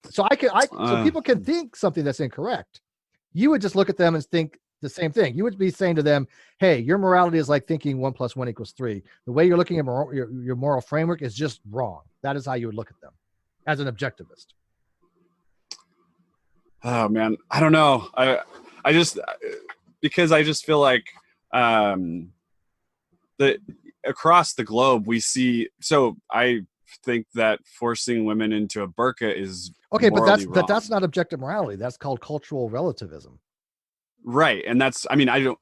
So so people can think something that's incorrect. You would just look at them and think the same thing. You would be saying to them, hey, your morality is like thinking 1 + 1 = 3. The way you're looking at your moral framework is just wrong. That is how you would look at them as an objectivist. Oh man, I don't know. I just feel like that across the globe we see. So I think that forcing women into a burqa is okay, but wrong. that's not objective morality. That's called cultural relativism. Right, and that's. I mean, I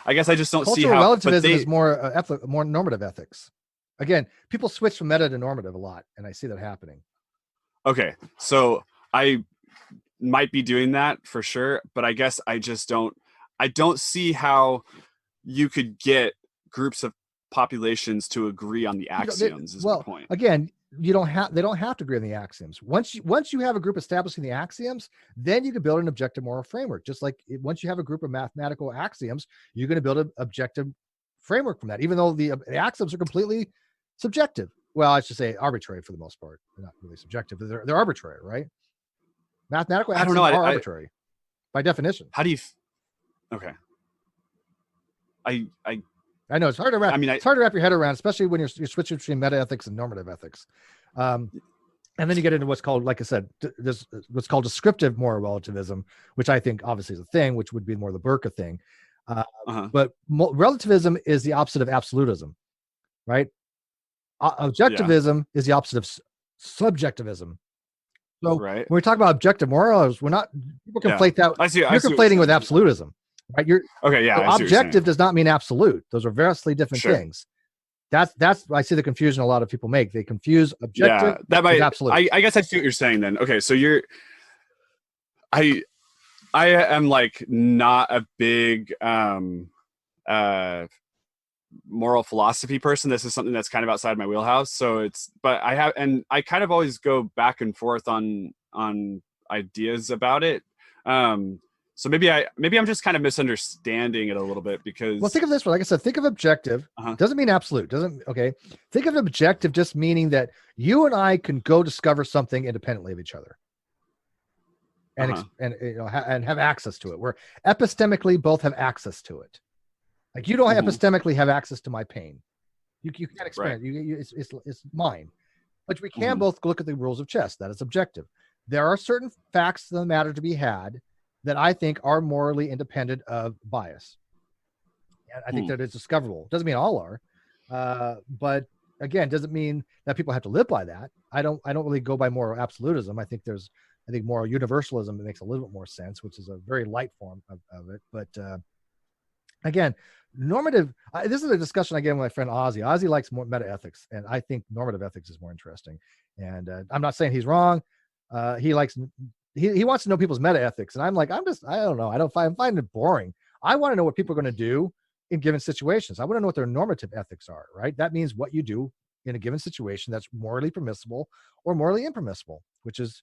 guess I just don't see how cultural relativism is more normative ethics. Again, people switch from meta to normative a lot, and I see that happening. Okay, so I might be doing that for sure, but I guess I just don't. I don't see how you could get groups of populations to agree on the axioms. Is the point. Again, they don't have to agree on the axioms. Once you have a group establishing the axioms, then you can build an objective moral framework. Just like once you have a group of mathematical axioms, you're going to build an objective framework from that, even though the axioms are completely subjective. Well, I should say arbitrary for the most part. They're not really subjective, but they're arbitrary, right? Mathematical axioms are arbitrary by definition. How do you? Okay. I know it's hard to wrap. It's hard to wrap your head around, especially when you're switching between meta ethics and normative ethics. And then you get into what's called, like I said, there's what's called descriptive moral relativism, which I think obviously is a thing, which would be more the burqa thing. But relativism is the opposite of absolutism, right? Objectivism is the opposite of subjectivism. So when we talk about objective morals, people conflate that. You're conflating with absolutism. Right, objective does not mean absolute. Those are vastly different things. That's I see the confusion a lot of people make. They confuse objective with absolute. I guess I see what you're saying then. Okay, so I am like not a big moral philosophy person. This is something that's kind of outside my wheelhouse. So I kind of always go back and forth on ideas about it. So maybe I'm just kind of misunderstanding it a little bit because. Well, think of this one. Like I said, think of objective. Doesn't mean absolute. Think of objective just meaning that you and I can go discover something independently of each other, and and have access to it. Where epistemically both have access to it. Like you don't epistemically have access to my pain. You can't experience it. It's mine, but we can both look at the rules of chess. That is objective. There are certain facts of the matter to be had that I think are morally independent of bias. And I think that it's discoverable. Doesn't mean all are, but again, doesn't mean that people have to live by that. I don't really go by moral absolutism. I think moral universalism makes a little bit more sense, which is a very light form of it. But again, normative. This is a discussion again with my friend Ozzy. Ozzy likes more meta ethics, and I think normative ethics is more interesting. And I'm not saying he's wrong. He wants to know people's meta ethics, and I'm like, I don't know. I'm finding it boring. I want to know what people are going to do in given situations. I want to know what their normative ethics are, right? That means what you do in a given situation that's morally permissible or morally impermissible, which is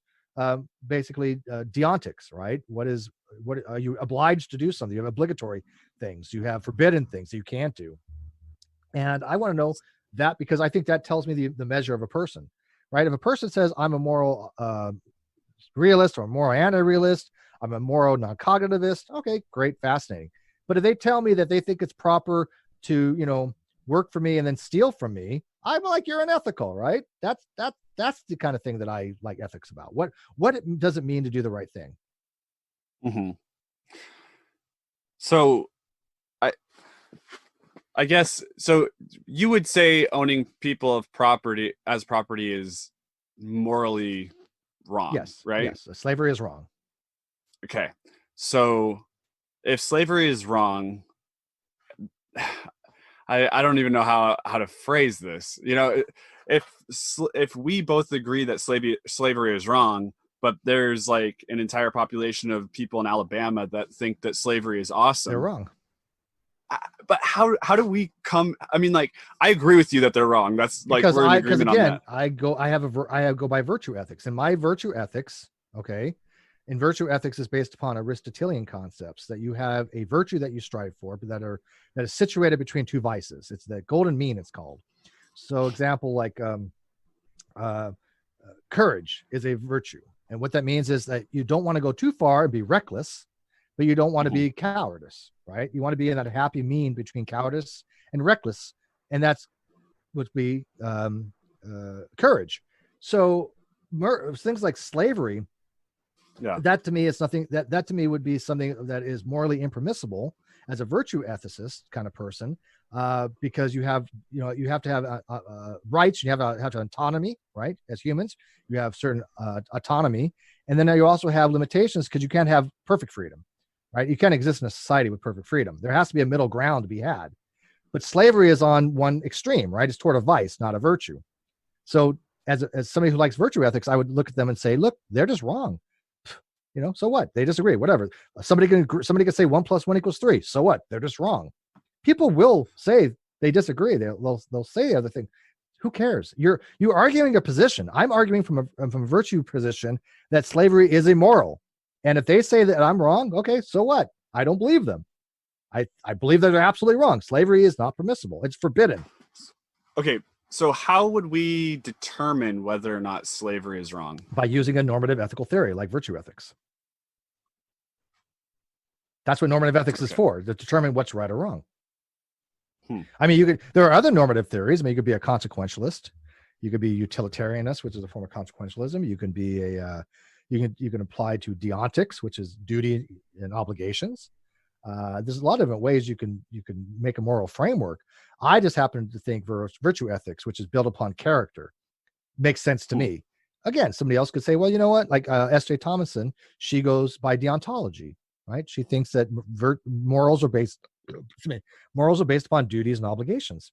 basically deontics, right? What are you obliged to do something? You have obligatory things, you have forbidden things that you can't do. And I want to know that because I think that tells me the measure of a person, right? If a person says I'm a moral realist or a moral anti-realist, I'm a moral non-cognitivist, okay, great, fascinating. But if they tell me that they think it's proper to, work for me and then steal from me, I'm like, you're unethical, right? That's the kind of thing that I like ethics about. What does it mean to do the right thing? Mm-hmm. So I guess, so you would say owning people of property is morally wrong, Yes, right? Yes, slavery is wrong. Okay. So if slavery is wrong, I don't even know how to phrase this. If we both agree that slavery is wrong, but there's like an entire population of people in Alabama that think that slavery is awesome, they're wrong. But how do we come? I mean, like, I agree with you that they're wrong. That's like, we're in agreement on that. I go by virtue ethics, and my virtue ethics, okay, and virtue ethics is based upon Aristotelian concepts that you have a virtue that you strive for, but that is situated between two vices. It's the golden mean, it's called. So, example like courage is a virtue, and what that means is that you don't want to go too far and be reckless, but you don't want to be cowardice, right? You want to be in that happy mean between cowardice and reckless, and that's would be courage. So things like slavery, that to me is something that to me would be something that is morally impermissible as a virtue ethicist kind of person, because you have to have rights, you have to have autonomy, right? As humans, you have certain autonomy, and then you also have limitations because you can't have perfect freedom. Right? You can't exist in a society with perfect freedom. There has to be a middle ground to be had. But slavery is on one extreme, right? It's toward a vice, not a virtue. So as somebody who likes virtue ethics, I would look at them and say, look, they're just wrong. So what? They disagree, whatever. Somebody can say 1 + 1 = 3. So what? They're just wrong. People will say they disagree. They'll say the other thing. Who cares? You're arguing a position. I'm arguing from a virtue position that slavery is immoral. And if they say that I'm wrong, okay, so what? I don't believe them. I believe that they're absolutely wrong. Slavery is not permissible. It's forbidden. Okay, so how would we determine whether or not slavery is wrong? By using a normative ethical theory like virtue ethics. That's what normative ethics is for, to determine what's right or wrong. I mean, there are other normative theories. I mean, you could be a consequentialist. You could be a utilitarianist, which is a form of consequentialism. You can be you can apply to deontics, which is duty and obligations. There's a lot of different ways you can make a moral framework. I just happen to think virtue ethics, which is built upon character, makes sense to me. Again, somebody else could say, well, you know what? Like S.J. Thomason, she goes by deontology, right? She thinks that morals are based upon duties and obligations.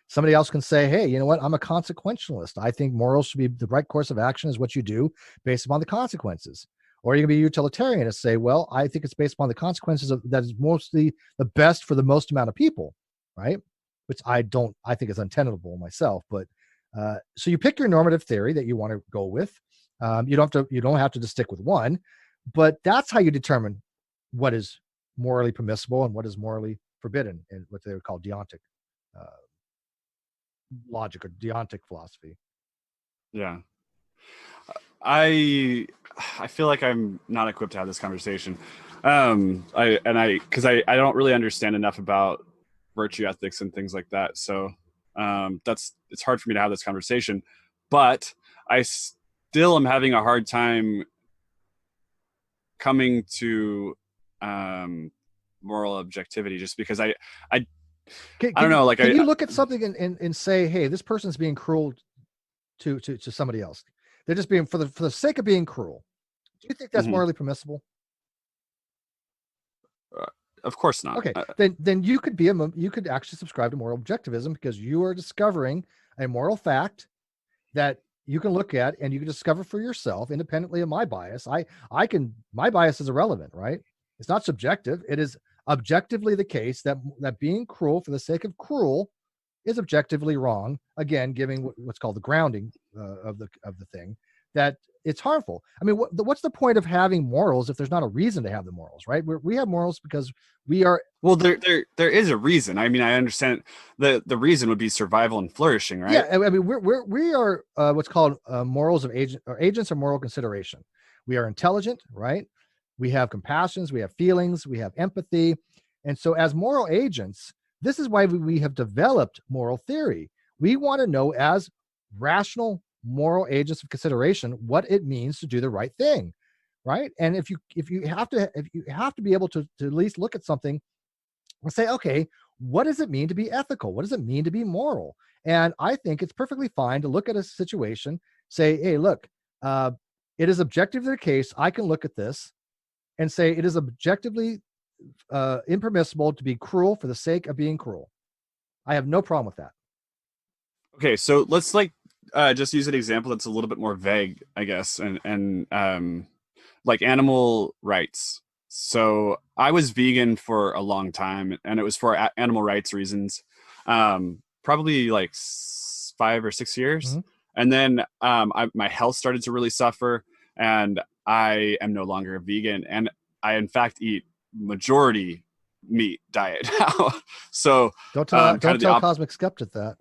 Somebody else can say, hey, you know what? I'm a consequentialist. I think morals should be the right course of action is what you do based upon the consequences. Or you can be utilitarian and say, well, I think it's based upon the consequences that is mostly the best for the most amount of people, right? Which I think is untenable myself. But so you pick your normative theory that you want to go with. You don't have to just stick with one, but that's how you determine what is morally permissible and what is morally forbidden in what they would call deontic logic or deontic philosophy. Yeah. I feel like I'm not equipped to have this conversation. I don't really understand enough about virtue ethics and things like that. So it's hard for me to have this conversation, but I still am having a hard time coming to moral objectivity, just because I don't know, like can you look at something and say, hey, this person's being cruel to somebody else? They're just being for the sake of being cruel. Do you think that's morally permissible? Of course not. Okay, then you could you could actually subscribe to moral objectivism, because you are discovering a moral fact that you can look at and you can discover for yourself independently of my bias. My bias is irrelevant, right? It's not subjective. It is objectively the case that being cruel for the sake of cruel is objectively wrong. Again, giving what's called the grounding of the thing, that it's harmful. I mean, what's the point of having morals if there's not a reason to have the morals, right? We have morals because we are. Well, there is a reason. I mean, I understand the reason would be survival and flourishing, right? Yeah, I mean, we are what's called morals of agents of moral consideration. We are intelligent, right? We have compassions, we have feelings, we have empathy, and so as moral agents, this is why we have developed moral theory. We want to know, as rational moral agents of consideration, what it means to do the right thing, right? And if you have to be able to at least look at something and say, okay, what does it mean to be ethical? What does it mean to be moral? And I think it's perfectly fine to look at a situation, say, hey, look, it is objectively the case. I can look at this and say it is objectively impermissible to be cruel for the sake of being cruel. I have no problem with that. Okay, so let's just use an example that's a little bit more vague, I guess, and like animal rights. So I was vegan for a long time, and it was for animal rights reasons, probably like 5 or 6 years. Mm-hmm. And then my health started to really suffer, and I am no longer a vegan, and I in fact eat majority meat diet now. So don't tell Cosmic Skeptic that.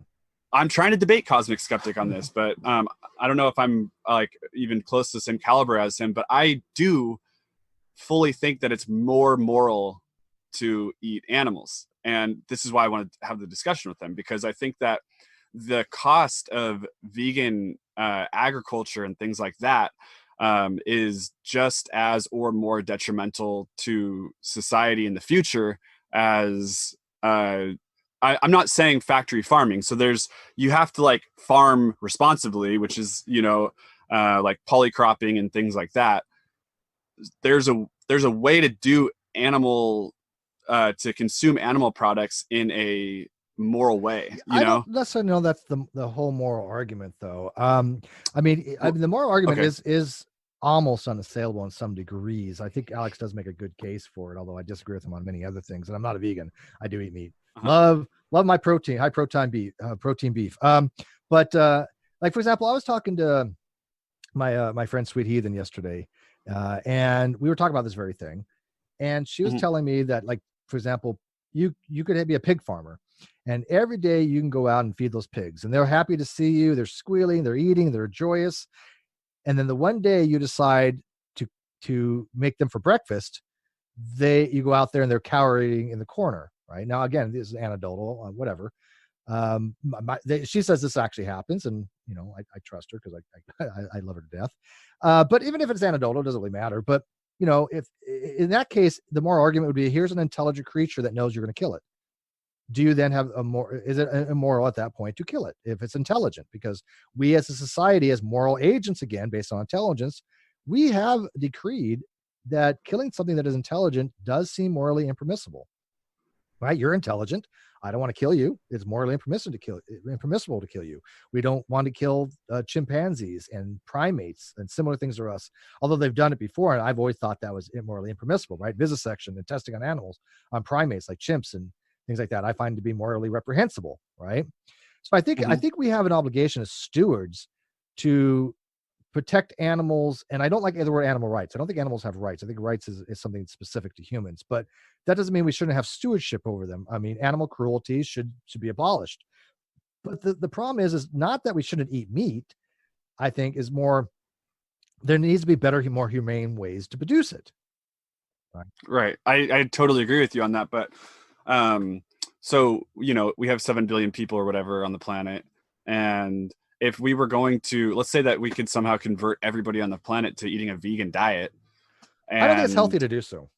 I'm trying to debate Cosmic Skeptic on this, but I don't know if I'm like even close to the same caliber as him, but I do fully think that it's more moral to eat animals. And this is why I wanted to have the discussion with him, because I think that the cost of vegan agriculture and things like that is just as or more detrimental to society in the future as I'm not saying factory farming. So you have to like farm responsibly, which is, like polycropping and things like that. There's a way to do to consume animal products in a moral way. I don't necessarily know that's the whole moral argument, though. I mean, the moral argument is almost unassailable in some degrees. I think Alex does make a good case for it, although I disagree with him on many other things. And I'm not a vegan. I do eat meat. Love my protein, high protein beef. But like, for example, I was talking to my friend Sweet Heathen yesterday, and we were talking about this very thing. And she was telling me that, like, for example, you could be a pig farmer, and every day you can go out and feed those pigs, and they're happy to see you. They're squealing, they're eating, they're joyous. And then the one day you decide to make them for breakfast, you go out there and they're cowering in the corner. Right now, again, this is anecdotal, whatever. She says this actually happens, and I trust her because I love her to death. But even if it's anecdotal, it doesn't really matter. But if in that case, the moral argument would be: here's an intelligent creature that knows you're going to kill it. Do you then have is it immoral at that point to kill it if it's intelligent? Because we as a society, as moral agents, again, based on intelligence, we have decreed that killing something that is intelligent does seem morally impermissible. Right? You're intelligent. I don't want to kill you. It's morally impermissible to kill you. We don't want to kill chimpanzees and primates and similar things to us, although they've done it before. And I've always thought that was morally impermissible, right? Vivisection and testing on animals, on primates like chimps and things like that, I find to be morally reprehensible, right? So I think we have an obligation as stewards to protect animals. And I don't like the word animal rights. I don't think animals have rights. I think rights is something specific to humans, but that doesn't mean we shouldn't have stewardship over them. I mean, animal cruelty should be abolished. But the problem is not that we shouldn't eat meat. I think is more, there needs to be better, more humane ways to produce it. Right. I totally agree with you on that. But so, we have 7 billion people or whatever on the planet. And if we were going to, let's say that we could somehow convert everybody on the planet to eating a vegan diet, I don't think it's healthy And to do so.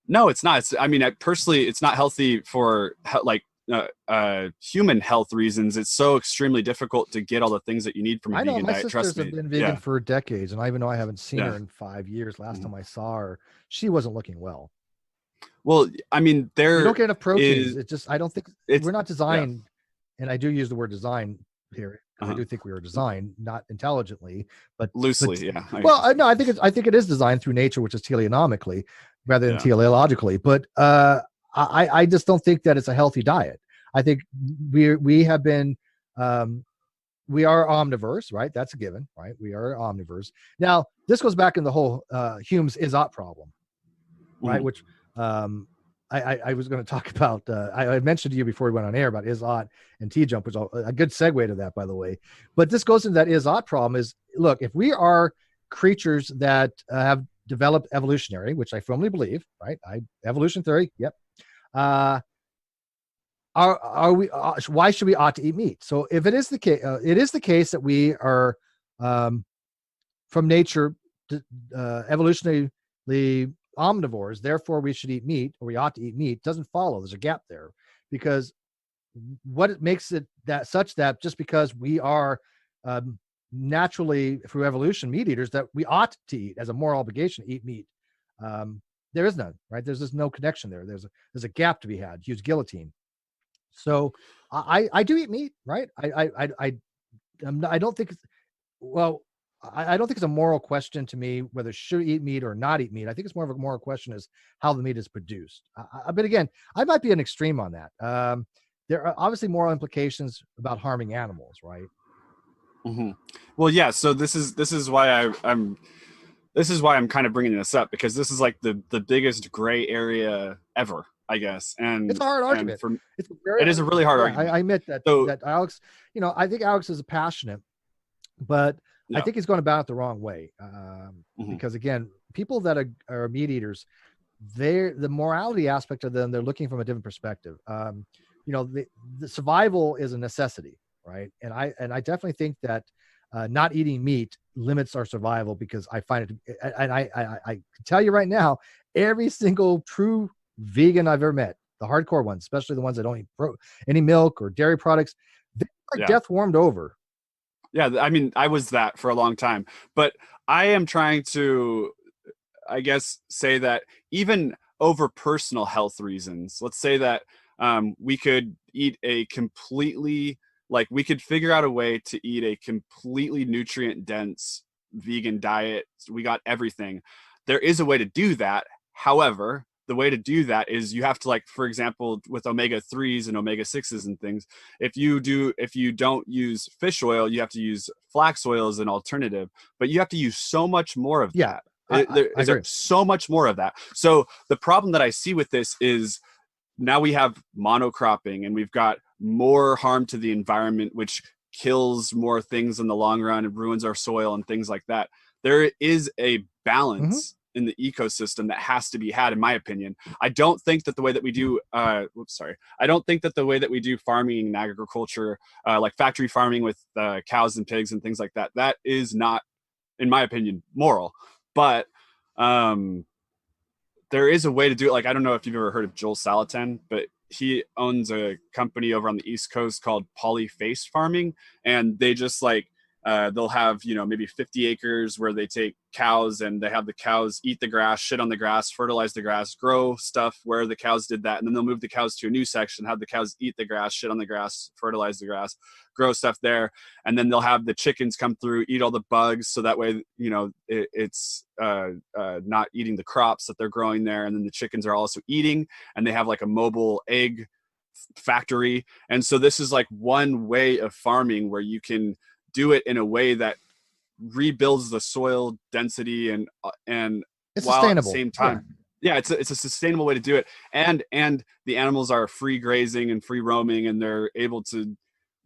no, it's not. I mean, personally, it's not healthy for human health reasons. It's so extremely difficult to get all the things that you need from a I know vegan my diet. sisters Trust have me. been vegan Yeah, for decades, and even though I haven't seen yeah. her in 5 years, last Mhm. time I saw her, she wasn't looking well. Well, I mean, We don't there get enough proteins. is It just, I don't think it's we're not yeah. designed, and I do use the word design here because I Uh-huh. do think we were designed not intelligently, but Loosely, yeah. well, no, I think it is designed through nature, which is teleonomically rather than Yeah. teleologically. But I just don't think that it's a healthy diet. I think we have been we are omnivores, right? That's a given, right? We are omnivores. Now, this goes back in the whole Hume's is-ought problem, right? Mhm. Which um, I was going to talk about. I mentioned to you before we went on air about is-ought and T-jump, which is a good segue to that, by the way. But this goes into that is-ought problem is, look, if we are creatures that have developed evolutionary, which I firmly believe, right? Evolution theory, yep. Are we why should we ought to eat meat? So if it is the case, it is the case that we are um, from nature evolutionarily omnivores, therefore we should eat meat, or we ought to eat meat. Doesn't follow. There's a gap there, because what makes it that such that just because we are naturally through evolution meat eaters, that we ought to eat as a moral obligation to eat meat. There is none, right? There's just no connection there. There's a gap to be had. Use guillotine. So I do eat meat, right? I don't think well, I don't think it's a moral question to me whether should eat meat or not eat meat. I think it's more of a moral question is how the meat is produced. But again, I might be an extreme on that. There are obviously moral implications about harming animals, right? Mhm. Well, yeah. So this is why I'm kind of bringing this up, because this is like the biggest gray area ever, I guess. It's And a hard and argument. for It's a very it is hard a argument. really hard Yeah, argument. I admit that So Alex, I think Alex is passionate, but I yeah. think he's going about it the wrong way. Mhm. Because again, people that are meat eaters, the morality aspect of them, they're looking from a different perspective. The survival is a necessity, right? And I definitely think that not eating meat limits our survival, because I find it, and I can tell you right now, every single true vegan I've ever met, the hardcore ones, especially the ones that don't eat any milk or dairy products, they're like Yeah. death warmed over. Yeah. I mean, I was that for a long time, but I am trying to, I guess, say that even over personal health reasons, let's say that we could eat a completely, like, we could figure out a way to eat a completely nutrient dense vegan diet. We got everything. There is a way to do that. However, the way to do that is you have to, like, for example, with omega 3s and omega 6s and things, if you don't use fish oil, you have to use flax oil as an alternative, but you have to use so much more of Yeah, that. There I is agree. so much more of that. So the problem that I see with this is now we have monocropping, and we've got more harm to the environment, which kills more things in the long run and ruins our soil and things like that. There is a Hmm. balance in the ecosystem that has to be had, in my opinion. I don't think that the way that we do I don't think that the way that we do farming and agriculture, like factory farming with cows and pigs and things like that, that is not, in my opinion, moral. But um, there is a way to do it. Like, I don't know if you've ever heard of Joel Salatin, but he owns a company over on the East Coast called Polyface Farming, and they just like they'll have, maybe 50 acres where they take cows, and they have the cows eat the grass, shit on the grass, fertilize the grass, grow stuff where the cows did that, and then they'll move the cows to a new section, have the cows eat the grass, shit on the grass, fertilize the grass, grow stuff there, and then they'll have the chickens come through, eat all the bugs, so that way it's not eating the crops that they're growing there, and then the chickens are also eating, and they have like a mobile egg factory. And so this is like one way of farming where you can do it in a way that rebuilds the soil density, and It's while at the sustainable. same Yeah. time, yeah, it's a sustainable way to do it, and the animals are free grazing and free roaming, and they're able to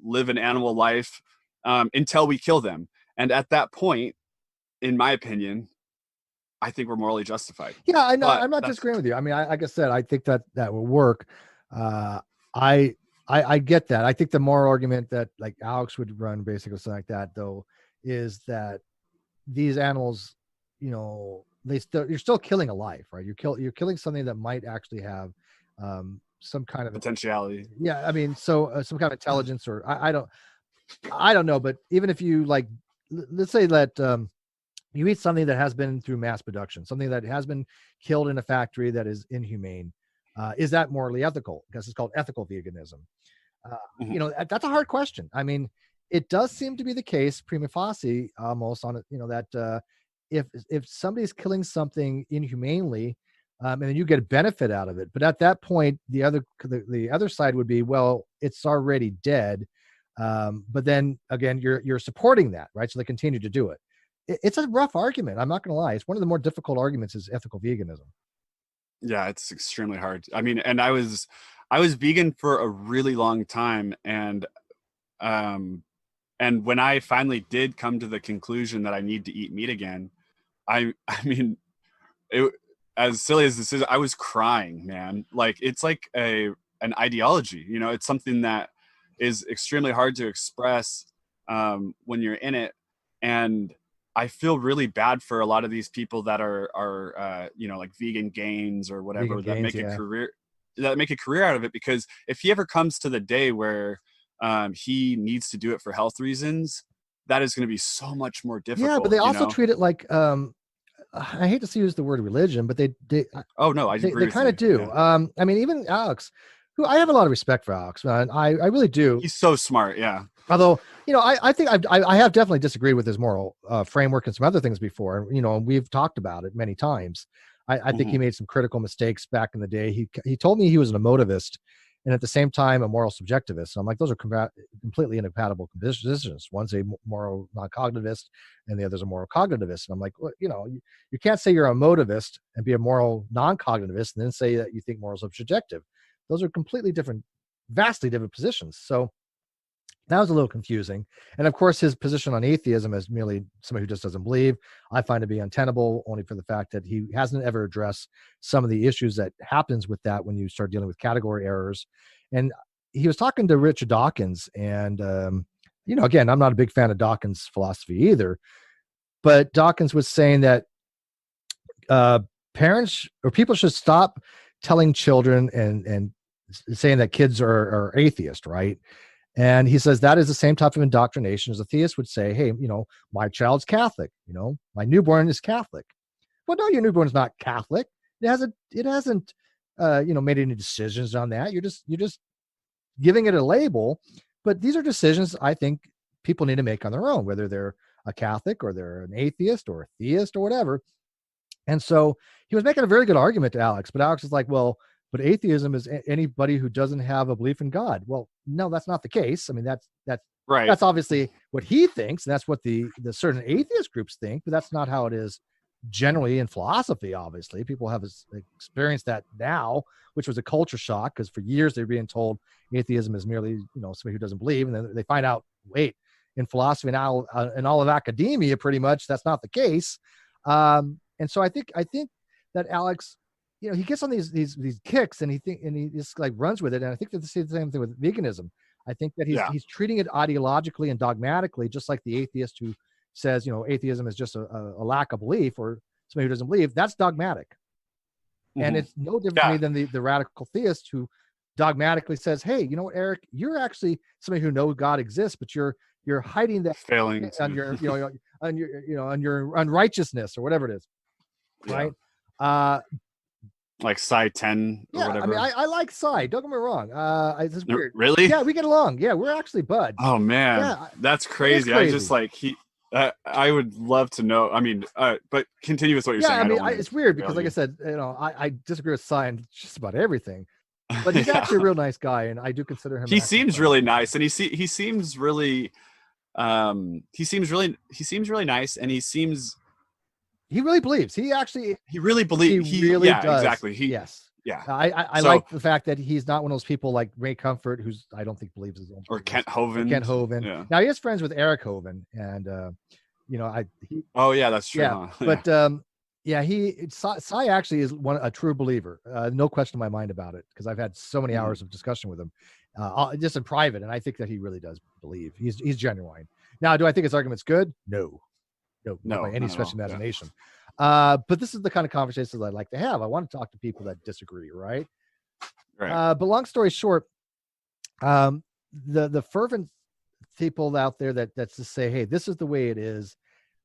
live an animal life until we kill them. And at that point, in my opinion, I think we're morally justified. Yeah, I know. But I'm not that's disagreeing with you. I mean, like I said, I think that that will work. Uh, I, I get that. I think the moral argument that like Alex would run, basically something like that, though, is that these animals, you know, you're still killing a life, right? You're killing something that might actually have some kind of potentiality. Yeah, I mean, so some kind of intelligence, or I don't know, but even if you like, let's say that you eat something that has been through mass production, something that has been killed in a factory that is inhumane, is that morally ethical? Because it's called ethical veganism. Mhm. You know, that's a hard question. I mean, it does seem to be the case, prima facie, almost on it, you know, that if somebody's killing something inhumanely, and then you get a benefit out of it, but at that point, the other side would be, well, it's already dead. But then again, you're supporting that, right? So they continue to do it. It's a rough argument. I'm not going to lie. It's one of the more difficult arguments is ethical veganism. Yeah, it's extremely hard. I mean, and I was vegan for a really long time, um and when I finally did come to the conclusion that I need to eat meat again, I mean, it, as silly as this is, I was crying, man. Like it's like an ideology, you know. It's something that is extremely hard to express when you're in it, and I feel really bad for a lot of these people that are you know, like vegan gains or Vegan whatever, that gains, make a yeah. career out of it, because if he ever comes to the day where he needs to do it for health reasons, that is going to be so much more Yeah, but difficult, they you also know. treat it like I hate to use the word religion, but Oh no, I agree they with kind of you. do. Yeah, I mean, even Alex, who I have a lot of respect for Alex, man. I really do. he's so smart. Yeah. Although, you know, I think I have definitely disagreed with his moral framework and some other things before. You know, and we've talked about it many times. I think he Hmm. made some critical mistakes back in the day. He told me he was an emotivist, and at the same time a moral subjectivist. And I'm like, those are completely incompatible positions. One's a moral non-cognitivist, and the other's a moral cognitivist. And I'm like, well, you know, you can't say you're a motivist and be a moral non-cognitivist, and then say that you think morals are subjective. Those are completely different, vastly different positions. So that was a little confusing. And of course, his position on atheism as merely somebody who just doesn't believe, I find to be untenable, only for the fact that he hasn't ever addressed some of the issues that happens with that when you start dealing with category errors. And he was talking to Richard Dawkins, and you know, again, I'm not a big fan of Dawkins' philosophy either, but Dawkins was saying that uh, parents or people should stop telling children and saying that kids are atheist, right? And he says that is the same type of indoctrination as a theist would say, hey, you know, my child's Catholic, you know, my newborn is Catholic. Well, no, your newborn is not Catholic. It hasn't you know, made any decisions on that. You're just giving it a label. But these are decisions I think people need to make on their own, whether they're a Catholic or they're an atheist or a theist or whatever. And so he was making a very good argument to Alex, but Alex is like, well, but atheism is anybody who doesn't have a belief in God. Well, no, that's not the case. I mean, Right. that's obviously what he thinks, and that's what the certain atheist groups think, but that's not how it is generally in philosophy. Obviously, people have experienced that now, which was a culture shock because for years they're being told atheism is merely, you know, somebody who doesn't believe, and then they find out, wait, in philosophy now, in all of academia, pretty much that's not the case. And so I think that Alex, you know, he gets on these kicks, and he just like runs with it. And I think that the same thing with veganism. I think that Yeah. he's treating it ideologically and dogmatically, just like the atheist who says, you know, atheism is just a lack of belief, or somebody who doesn't believe. That's dogmatic, and Hmm. it's no different to me Yeah. than the radical theist who dogmatically says, hey, you know what, Eric, you're actually somebody who knows God exists, but you're hiding that Failing on to. your, you know, on your, you know, on your unrighteousness or whatever it is, Yeah. right? Uh, Like Psi 10 or yeah, I mean, whatever. I like Cy. Don't get me wrong. It's just weird. Really? Yeah, we get along. Yeah, we're actually buds. Oh man, Yeah, that's it is crazy. I just crazy. like he. I would love to know. I mean, but continue with what you're Yeah, saying. I I mean, don't want to it's weird because, fail like I you. said, you know, I disagree with Cy on just about everything, but he's Yeah. actually a real nice guy, and I do consider him an He excellent seems friend. really nice, and he seems really he seems really nice, and He really believes. he really He believe he really yeah, does. exactly. Yes. Yeah. I So, like the fact that he's not one of those people like Ray Comfort, who's I don't think believes his own or beliefs, Kent or Kent Hovind. Hovind. Yeah. Now he is friends with Eric Hovind, and you know, Oh yeah, that's true, yeah, huh? Yeah. but yeah, Cy actually is a true believer. No question in my mind about it, because I've had so many Mhm. hours of discussion with him, just in private, and I think that he really does believe. He's genuine. Now, do I think his argument's good? No, not by No, any not at stretch of all. Yeah. imagination. But this is the kind of conversations I like to have. I want to talk to people that disagree, right? Right. But long story short, the fervent people out there that's just say, hey, this is the way it is.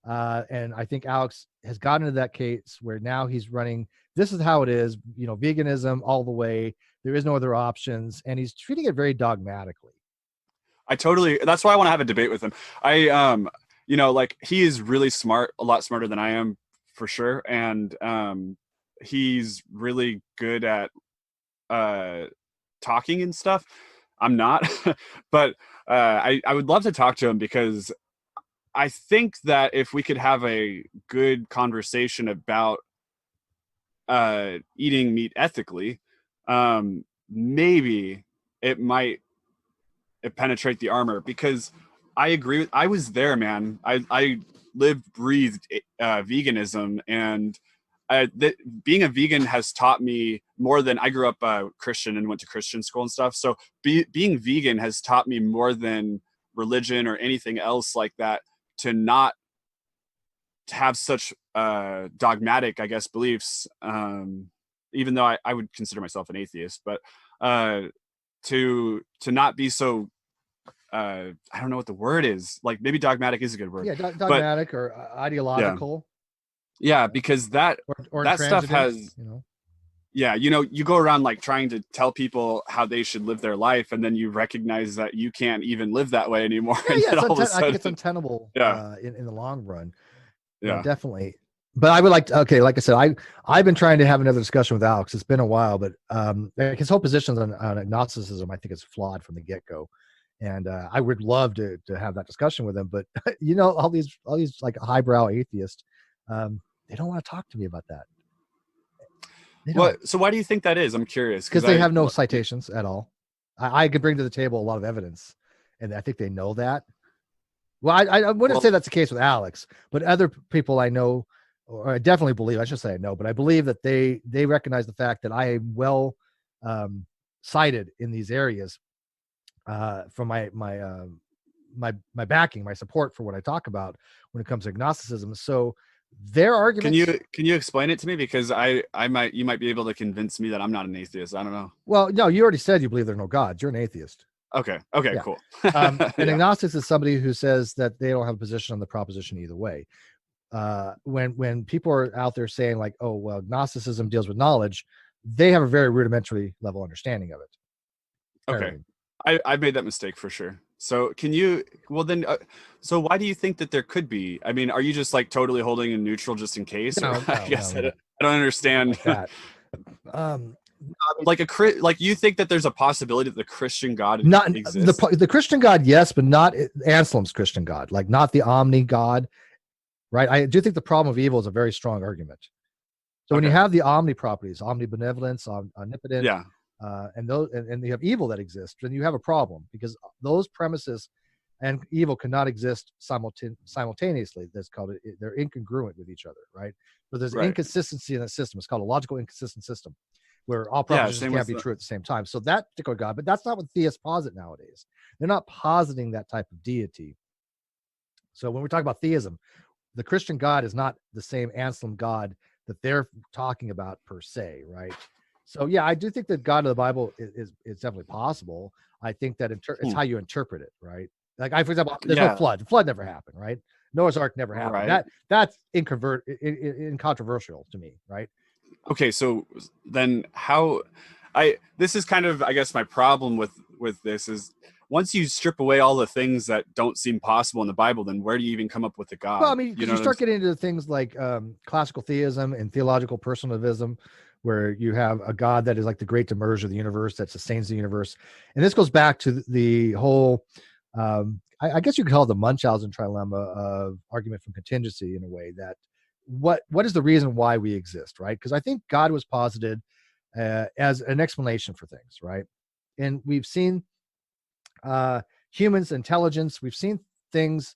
And I think Alex has gotten into that case where now he's running, this is how it is, veganism all the way. There is no other options. And he's treating it very dogmatically. That's why I want to have a debate with him. Like he is really smart, a lot smarter than I am for sure. And he's really good at talking and stuff. I'm not, but I would love to talk to him because I think that if we could have a good conversation about eating meat ethically, maybe it might penetrate the armor, because I agree with, I was there, man. I lived, breathed veganism, and being a vegan has taught me more than, I grew up Christian and went to Christian school and stuff. So being vegan has taught me more than religion or anything else like that, to not have such dogmatic, I guess, beliefs. Even though I would consider myself an atheist, but to not be so I don't know what the word is. Like, maybe dogmatic is a good word. Yeah, dogmatic or ideological. Yeah, because that or that stuff has, Yeah, you go around like trying to tell people how they should live their life, and then you recognize that you can't even live that way anymore. Yeah, and all of a I sudden, think it's untenable. Yeah. In the long run. Yeah. Definitely. But I would like to, okay, like I said, I've been trying to have another discussion with Alex. It's been a while, but like his whole position on agnosticism, I think, is flawed from the get-go. And I would love to have that discussion with him. But all these like highbrow atheists, they don't want to talk to me about that. So why do you think that is? I'm curious. Because they have no citations at all. I could bring to the table a lot of evidence, and I think they know that. Well, I wouldn't say that's the case with Alex, but other people I know, or I definitely believe, I should say I know, but I believe that they recognize the fact that I am well cited in these areas from my backing, my support for what I talk about when it comes to agnosticism. So their arguments. Can you explain it to me? Because you might be able to convince me that I'm not an atheist. I don't know. Well, no, you already said you believe there are no gods. You're an atheist. Okay, yeah. Cool. An agnostic is somebody who says that they don't have a position on the proposition either way. When people are out there saying like, oh, well, Gnosticism deals with knowledge, they have a very rudimentary level understanding of it. Okay. I've made that mistake for sure. So so why do you think that there could be? I mean, are you just like totally holding a neutral just in case? No, I don't understand. Like that. Like you think that there's a possibility that the Christian God exists? The Christian God, yes, but not Anselm's Christian God, like not the omni God, right? I do think the problem of evil is a very strong argument. So when you have the omni properties, omnibenevolence, omnipotent, and you have evil that exists, then you have a problem, because those premises and evil cannot exist simultaneously. That's called they're incongruent with each other, right? So there's inconsistency in that system. It's called a logical inconsistent system, where all propositions can't be true at the same time. So that particular God, but that's not what theists posit nowadays. They're not positing that type of deity. So when we talk about theism, the Christian God is not the same Anselm God that they're talking about per se, right? So yeah, I do think that God of the Bible is definitely possible. I think that it's how you interpret it, right? Like for example, there's no flood. The flood never happened, right? Noah's Ark never happened. Right. That's incontroversial to me, right? Okay, so then this is kind of, I guess, my problem with this is, once you strip away all the things that don't seem possible in the Bible, then where do you even come up with a God? Well, I mean, you start getting into things like classical theism and theological personalism, where you have a God that is like the great demerger of the universe, that sustains the universe. And this goes back to the whole, I guess you could call it the Munchausen trilemma of argument from contingency, in a way that what is the reason why we exist, right? Because I think God was posited as an explanation for things, right? And we've seen humans' intelligence. We've seen things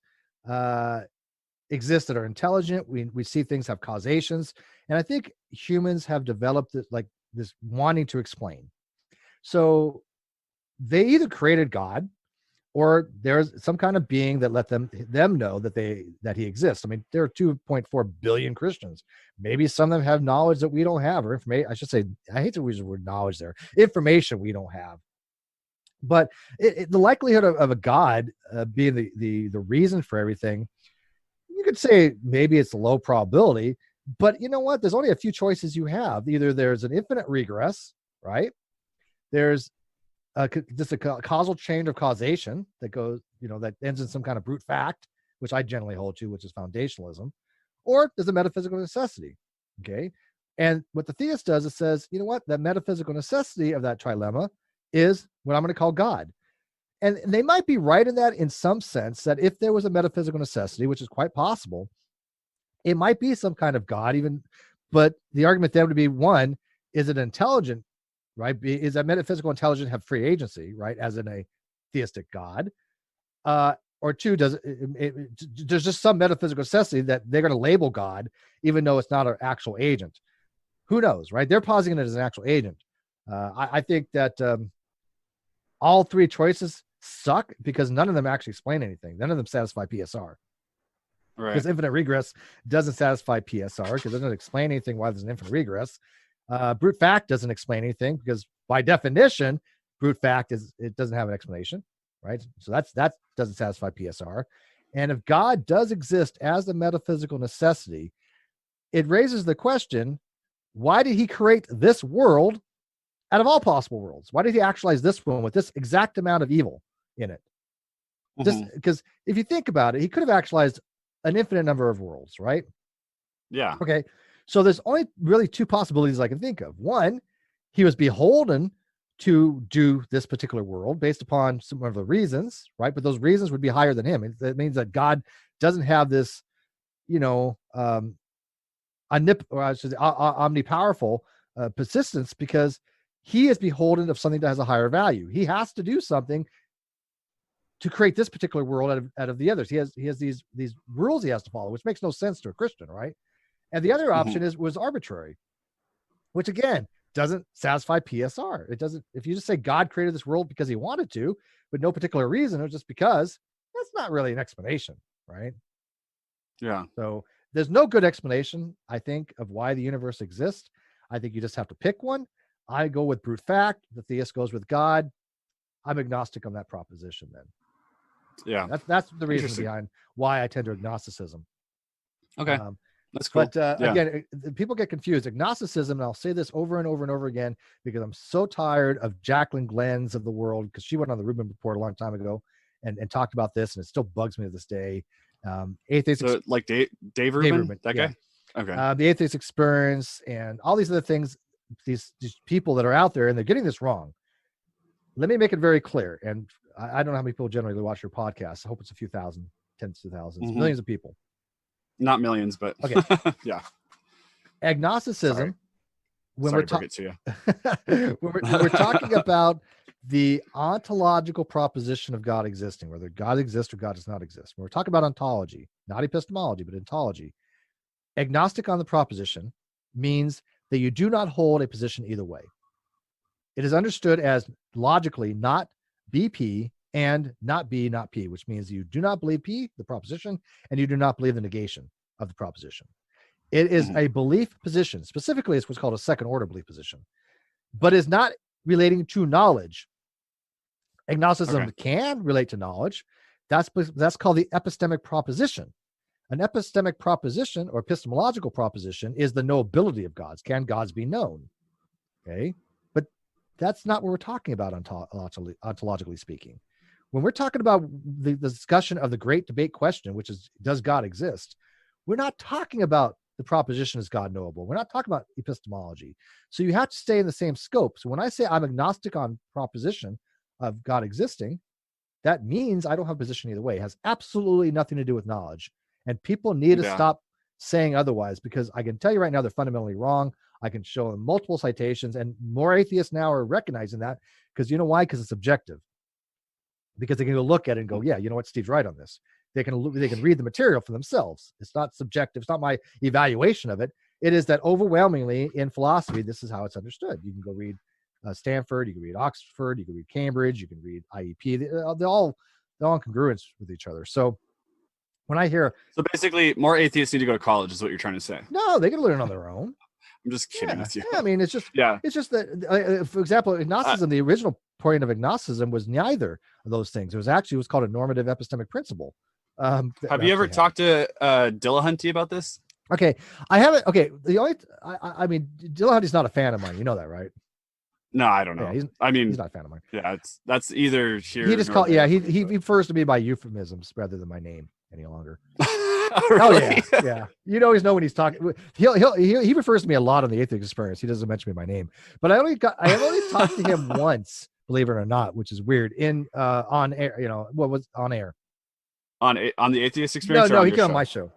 exist that are intelligent. We see things have causations, and I think humans have developed this wanting to explain. So they either created God, or there's some kind of being that let them know that he exists. I mean, there are 2.4 billion Christians. Maybe some of them have knowledge that we don't have, or information. I should say, I hate to use the word knowledge there. Information we don't have. But the likelihood of a God being the reason for everything, you could say maybe it's a low probability. But you know what? There's only a few choices you have. Either there's an infinite regress, right? There's just a causal chain of causation that goes, that ends in some kind of brute fact, which I generally hold to, which is foundationalism, or there's a metaphysical necessity. Okay. And what the theist does, it says, you know what, that metaphysical necessity of that trilemma is what I'm going to call God. And they might be right in that, in some sense, that if there was a metaphysical necessity, which is quite possible, it might be some kind of God even. But the argument then would be, one, is it intelligent, right? Is that metaphysical intelligence have free agency, right? As in a theistic God. Or two, there's just some metaphysical necessity that they're going to label God, even though it's not an actual agent. Who knows, right? They're positing it as an actual agent. I think that all three choices suck because none of them actually explain anything. None of them satisfy PSR. Right. Because infinite regress doesn't satisfy PSR because it doesn't explain anything why there's an infinite regress. Brute fact doesn't explain anything because by definition, brute fact it doesn't have an explanation, right? So that doesn't satisfy PSR. And if God does exist as a metaphysical necessity, it raises the question, why did he create this world out of all possible worlds? Why did he actualize this one with this exact amount of evil in it? Just because if you think about it, he could have actualized an infinite number of worlds, right? Yeah. Okay. So there's only really two possibilities I can think of. One, he was beholden to do this particular world based upon some of the reasons, right? But those reasons would be higher than him. That means that God doesn't have this, omnipowerful persistence because he is beholden of something that has a higher value. He has to do something to create this particular world out of the others. He has these rules he has to follow, which makes no sense to a Christian, right? And the other option was arbitrary, which again doesn't satisfy PSR. It doesn't. If you just say God created this world because he wanted to, but no particular reason, or just because, that's not really an explanation, right? Yeah. So there's no good explanation, I think, of why the universe exists. I think you just have to pick one. I go with brute fact. The theist goes with God. I'm agnostic on that proposition then. Yeah. That's the reason behind why I tend to agnosticism. Okay. That's cool. But again, people get confused. Agnosticism, and I'll say this over and over and over again, because I'm so tired of Jacqueline Glenn's of the world, because she went on the Rubin Report a long time ago and talked about this, and it still bugs me to this day. Atheist, so like Dave Rubin, that guy? Okay. The atheist experience and all these other things, these people that are out there, and they're getting this wrong. Let me make it very clear. And I don't know how many people generally watch your podcast. I hope it's a few thousand, tens of thousands, millions of people. Not millions, but okay. Yeah. Agnosticism. When we're talking to you. when we're talking about the ontological proposition of God existing, whether God exists or God does not exist. When we're talking about ontology, not epistemology, but ontology, agnostic on the proposition means that you do not hold a position either way. It is understood as logically not BP and not B, not P, which means you do not believe P, the proposition, and you do not believe the negation of the proposition. It is a belief position. Specifically, it's what's called a second order belief position, but is not relating to knowledge. Agnosticism can relate to knowledge. That's called the epistemic proposition. An epistemic proposition or epistemological proposition is the knowability of gods. Can gods be known? Okay. But that's not what we're talking about ontologically speaking. When we're talking about the discussion of the great debate question, which is, does God exist? We're not talking about the proposition, is God knowable? We're not talking about epistemology. So you have to stay in the same scope. So when I say I'm agnostic on proposition of God existing, that means I don't have a position either way. It has absolutely nothing to do with knowledge. And people need to stop saying otherwise, because I can tell you right now, they're fundamentally wrong. I can show them multiple citations, and more atheists now are recognizing that, because you know why? Because it's objective. Because they can go look at it and go, yeah, you know what, Steve's right on this. They can read the material for themselves. It's not subjective. It's not my evaluation of it. It is that overwhelmingly in philosophy, this is how it's understood. You can go read Stanford, you can read Oxford, you can read Cambridge, you can read IEP. They're all they're all in congruence with each other. So when I hear, So basically, more atheists need to go to college, is what you're trying to say. no, they can learn on their own. I'm just kidding with you. Yeah, I mean, it's just Yeah. that, for example, agnosticism, the original point of agnosticism was neither of those things. It was called a normative epistemic principle. Have you ever talked to Dillahunty about this? Okay, I haven't. Okay, I mean, Dillahunty's not a fan of mine. You know that, right? No, I don't know. Yeah, he's not a fan of mine. Yeah, that's either here. He just he refers to me by euphemisms rather than my name any longer. Really? Oh yeah. You always know when he's talking. He refers to me a lot on the Atheist Experience. He doesn't mention me by name, but I only talked to him once, believe it or not, which is weird. On air, what was on air? On the Atheist Experience? No, he came on my show.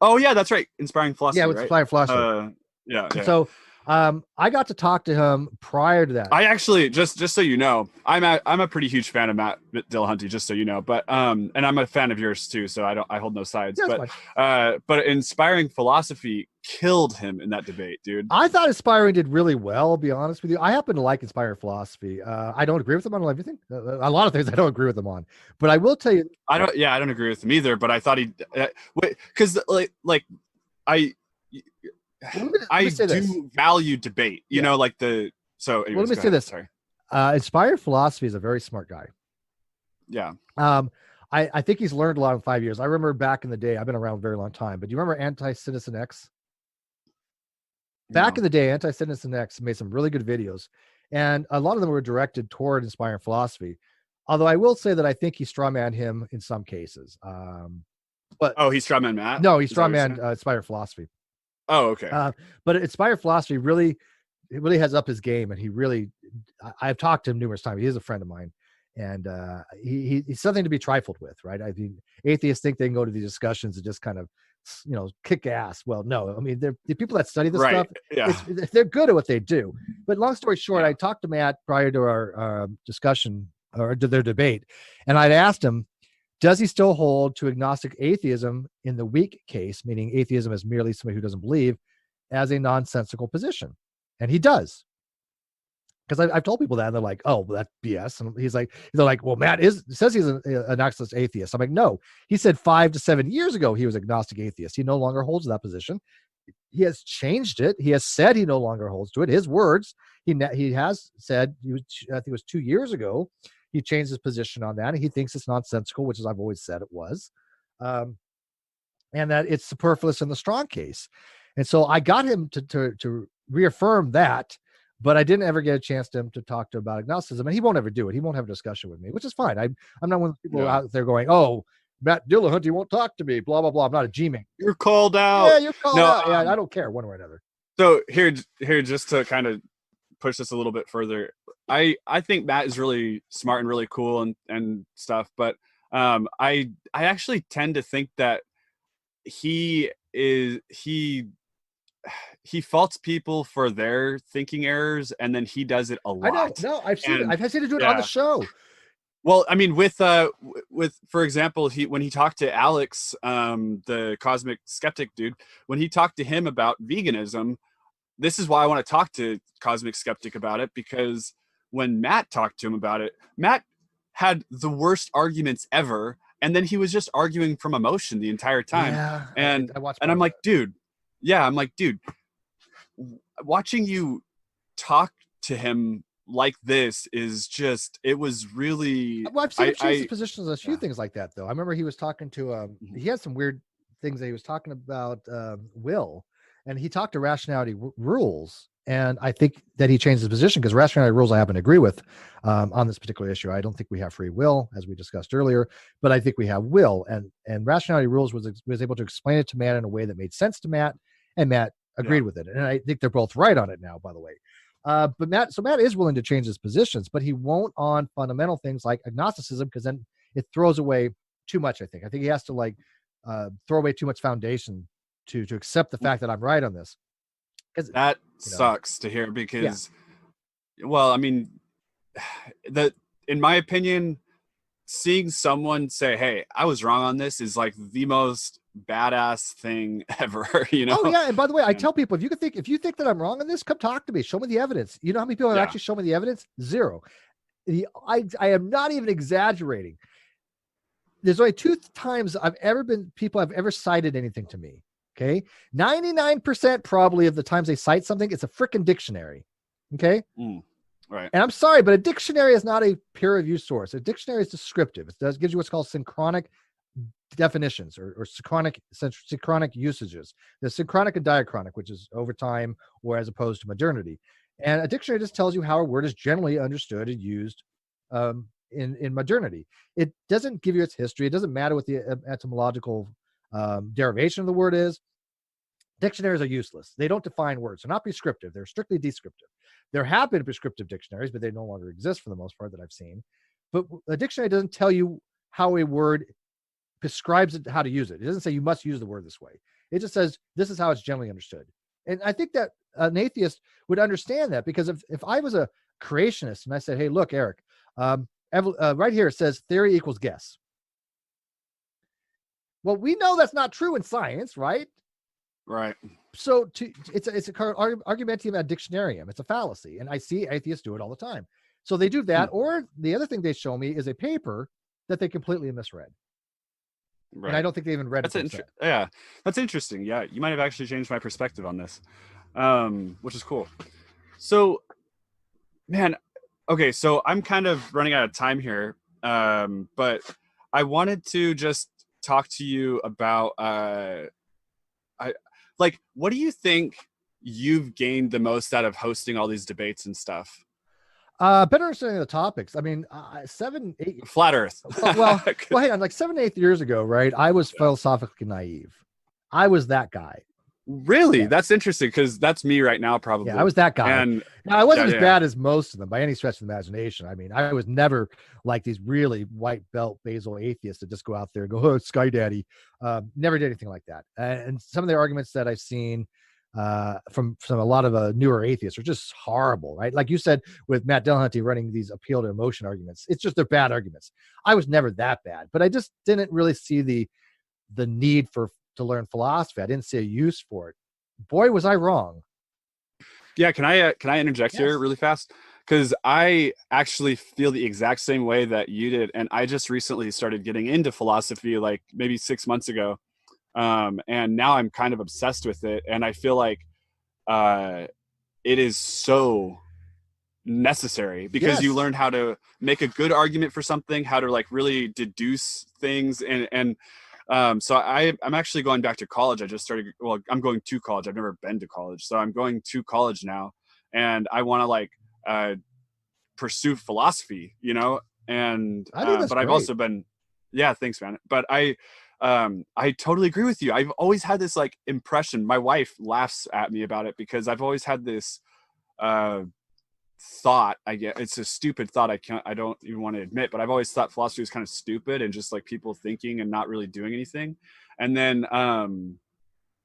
Oh yeah, that's right. Inspiring Philosophy. Yeah, with Inspiring Philosophy. Yeah. So I got to talk to him prior to that. I actually just so you know, I'm a pretty huge fan of Matt Dillahunty, just so you know. But and I'm a fan of yours too, so I hold no sides. But Inspiring Philosophy killed him in that debate, dude. I thought Inspiring did really well. I'll be honest with you. I happen to like Inspiring Philosophy. I don't agree with him on everything. A lot of things I don't agree with him on. But I will tell you, I don't agree with him either. But I thought he, because I do value debate, you know, like the. So anyways, let me say this. Sorry. Inspired Philosophy is a very smart guy. Yeah. I think he's learned a lot in 5 years. I remember back in the day, I've been around a very long time, but do you remember Anti-Citizen X? Back in the day, Anti-Citizen X made some really good videos, and a lot of them were directed toward Inspiring Philosophy. Although I will say that I think he strawmanned him in some cases. But he strawmanned Matt? No, he strawmanned Inspired Philosophy. Oh, okay. But Inspired Philosophy really has up his game, and I've talked to him numerous times. He is a friend of mine, and he's something to be trifled with, right? I mean, atheists think they can go to these discussions and just kind of, kick ass. Well, no, I mean, the people that study this stuff, they're good at what they do. But long story short, I talked to Matt prior to our discussion or to their debate, and I'd asked him, does he still hold to agnostic atheism in the weak case, meaning atheism is merely somebody who doesn't believe, as a nonsensical position? And he does. Because I've told people that, and they're like, "Oh, well, that's BS." And they're like, "Well, Matt says he's an agnostic atheist." I'm like, "No, he said 5 to 7 years ago he was agnostic atheist. He no longer holds that position. He has changed it. He has said he no longer holds to it. His words. He has said I think it was 2 years ago. He changed his position on that, and he thinks it's nonsensical, which is I've always said it was, and that it's superfluous in the strong case. And so I got him to reaffirm that. But I didn't ever get a chance to him to talk to about agnosticism, and he won't ever do it. He won't have a discussion with me, which is fine. I'm not one of the people out there going, "Oh, Matt Dillahunty won't talk to me." Blah blah blah. I'm not a G-man. You're called out. Yeah, you're called out. Yeah, I don't care one way or another. So here, just to kind of push this a little bit further, I think Matt is really smart and really cool and stuff, but I actually tend to think that he faults people for their thinking errors, and then he does it a lot. I know. No, I've seen it. I've seen to do it on the show. Well, I mean, with for example, when he talked to Alex, the cosmic skeptic dude, when he talked to him about veganism, this is why I want to talk to Cosmic Skeptic about it, because when Matt talked to him about it, Matt had the worst arguments ever, and then he was just arguing from emotion the entire time. Yeah, and I'm like, dude. Yeah, I'm like, dude, watching you talk to him like this is just, it was really. Well, I've seen him change his positions on a few things like that, though. I remember he was talking to, he had some weird things that he was talking about will, and he talked to rationality rules. And I think that he changed his position because rationality rules I happen to agree with on this particular issue. I don't think we have free will, as we discussed earlier, but I think we have will. And rationality rules was able to explain it to Matt in a way that made sense to Matt, and Matt agreed with it. And I think they're both right on it now, by the way. But Matt is willing to change his positions, but he won't on fundamental things like agnosticism, because then it throws away too much. I think he has to throw away too much foundation to accept the fact that I'm right on this. That sucks to hear because, well, I mean, in my opinion, seeing someone say, "Hey, I was wrong on this," is like the most badass thing ever. You know? Oh yeah. And by the way, I tell people, if you think that I'm wrong on this, come talk to me. Show me the evidence. You know how many people have actually shown me the evidence? Zero. I am not even exaggerating. there's only 2 times people have ever cited anything to me. Okay. 99% probably of the times they cite something, it's a freaking dictionary. Okay. Right. And I'm sorry, but a dictionary is not a peer reviewed source. A dictionary is descriptive. It gives you what's called synchronic definitions or synchronic usages. There's synchronic and diachronic, which is over time or as opposed to modernity. And a dictionary just tells you how a word is generally understood and used in modernity. It doesn't give you its history. It doesn't matter what the etymological derivation of the word is. Dictionaries are useless. They don't define words. They're not prescriptive. They're strictly descriptive. There have been prescriptive dictionaries, but they no longer exist for the most part that I've seen. But a dictionary doesn't tell you how a word prescribes it, how to use it. It doesn't say you must use the word this way. It just says this is how it's generally understood. And I think that an atheist would understand that, because if I was a creationist and I said, hey, look, Eric, right here it says theory equals guess. Well, we know that's not true in science, right? Right. So it's a argumentium ad dictionarium. It's a fallacy. And I see atheists do it all the time. So they do that. Or the other thing they show me is a paper that they completely misread. Right. And I don't think they even read it. Yeah, that's interesting. Yeah, you might have actually changed my perspective on this, which is cool. So, man, okay, so I'm kind of running out of time here, but I wanted to just talk to you about, what do you think you've gained the most out of hosting all these debates and stuff? Better understanding the topics. I mean, 7, 8 flat Earth. well, hang on. Like 7, 8 years ago, right? I was philosophically naive. I was that guy. Really? Yeah. That's interesting, because that's me right now, probably. Yeah, I was that guy. And now, I wasn't as bad as most of them by any stretch of the imagination. I mean, I was never like these really white belt basal atheists that just go out there and go, oh, Sky Daddy. Never did anything like that. And some of the arguments that I've seen from a lot of newer atheists are just horrible, right? Like you said with Matt Dillahunty running these appeal to emotion arguments, it's just they're bad arguments. I was never that bad, but I just didn't really see the need to learn philosophy. I didn't see a use for it. Boy, was I wrong. Yeah, can I interject here really fast? Because I actually feel the exact same way that you did, and I just recently started getting into philosophy, like maybe 6 months ago. And now I'm kind of obsessed with it, and I feel like it is so necessary, because you learn how to make a good argument for something, how to like really deduce things, and so I'm actually going back to college. I just started. Well, I'm going to college. I've never been to college, so I'm going to college now, and I want to pursue philosophy, and I think that's but great. I've also been, yeah, thanks, man. But I totally agree with you. I've always had this like impression. My wife laughs at me about it, because I've always had this thought. It's a stupid thought. I don't even want to admit, but I've always thought philosophy was kind of stupid and just like people thinking and not really doing anything. And then,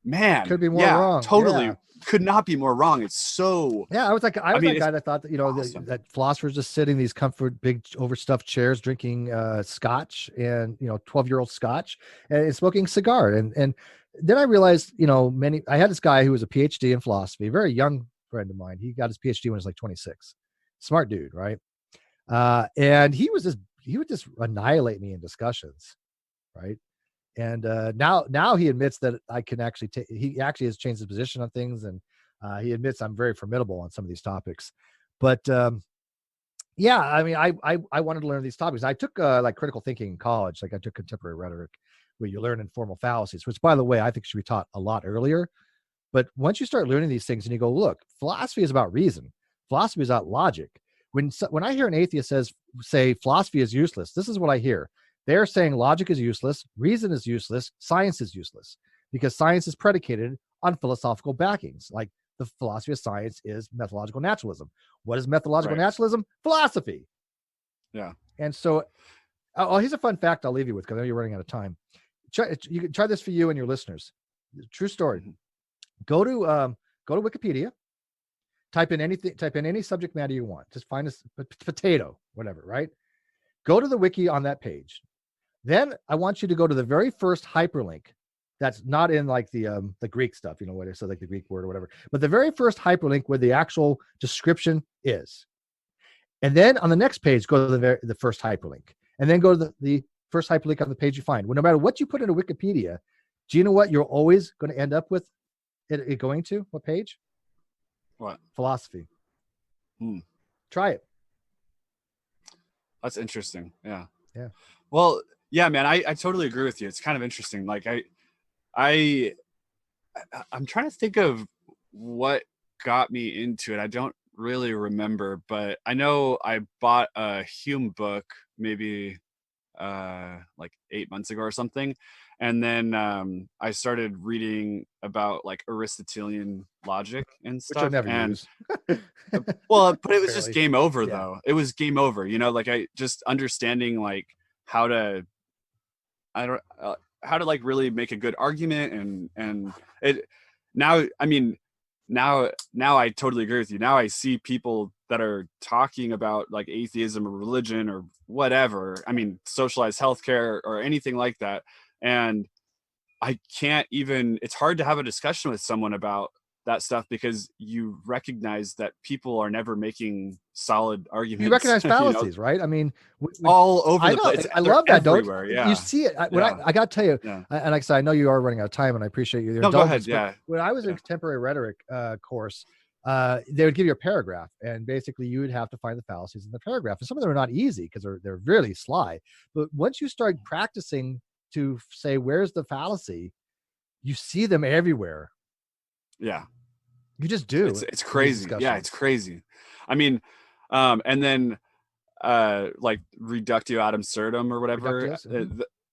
man, could be more wrong. Totally could not be more wrong. It's so. Yeah, I was that guy that thought that awesome. that philosophers just sitting in these comfort, big overstuffed chairs, drinking scotch and 12-year-old scotch and smoking cigar. And then I realized, I had this guy who was a PhD in philosophy, a very young friend of mine. He got his PhD when he was like 26. Smart dude, right? And he would just annihilate me in discussions, right? And now he admits that I can actually he actually has changed his position on things, and he admits I'm very formidable on some of these topics. But yeah, I mean, I wanted to learn these topics. I took like critical thinking in college. Like I took contemporary rhetoric, where you learn informal fallacies, which, by the way, I think should be taught a lot earlier. But once you start learning these things and you go, look, philosophy is about reason. Philosophy is about logic. When I hear an atheist say philosophy is useless, this is what I hear. They're saying logic is useless, reason is useless, science is useless, because science is predicated on philosophical backings. Like the philosophy of science is methodological naturalism. What is methodological naturalism? Philosophy. Yeah. And so, here's a fun fact I'll leave you with, because I know you're running out of time. You can try this for you and your listeners. True story. Mm-hmm. Go to Wikipedia. Type in any subject matter you want. Just find a potato, whatever, right? Go to the wiki on that page. Then I want you to go to the very first hyperlink. That's not in like the Greek stuff, what it says, like the Greek word or whatever. But the very first hyperlink where the actual description is. And then on the next page, go to the first hyperlink. And then go to the first hyperlink on the page you find. Well, no matter what you put into Wikipedia, do you know what you're always going to end up with it going to? What page? What? Philosophy. Try it. That's interesting. Yeah. Yeah. Well, yeah, man, I totally agree with you. It's kind of interesting. Like I'm trying to think of what got me into it. I don't really remember, but I know I bought a Hume book maybe like 8 months ago or something, and then I started reading about like Aristotelian logic and Which I stuff. never And use. well, but it was just Barely. game over Yeah. though. It was game over, you know, like I just understanding like how to how to like really make a good argument and it now I mean now I totally agree with you. Now I see people that are talking about like atheism or religion or whatever, I mean socialized healthcare or anything like that, and I can't even, it's hard to have a discussion with someone about that stuff because you recognize that people are never making solid arguments. You recognize you know, fallacies, right? I mean, all over I the know. place. I They're love that. everywhere. Don't Yeah. you see it? When Yeah. I got to tell you, Yeah. and like I said, I know you are running out of time, and I appreciate your No, go ahead. indulgence. But Yeah. when I was in contemporary rhetoric course, they would give you a paragraph, and basically you would have to find the fallacies in the paragraph. And some of them are not easy because they're really sly. But once you start practicing to say where's the fallacy, you see them everywhere. Yeah. You just do. It's crazy. Yeah, it's crazy. I mean, and then like reductio ad absurdum or whatever.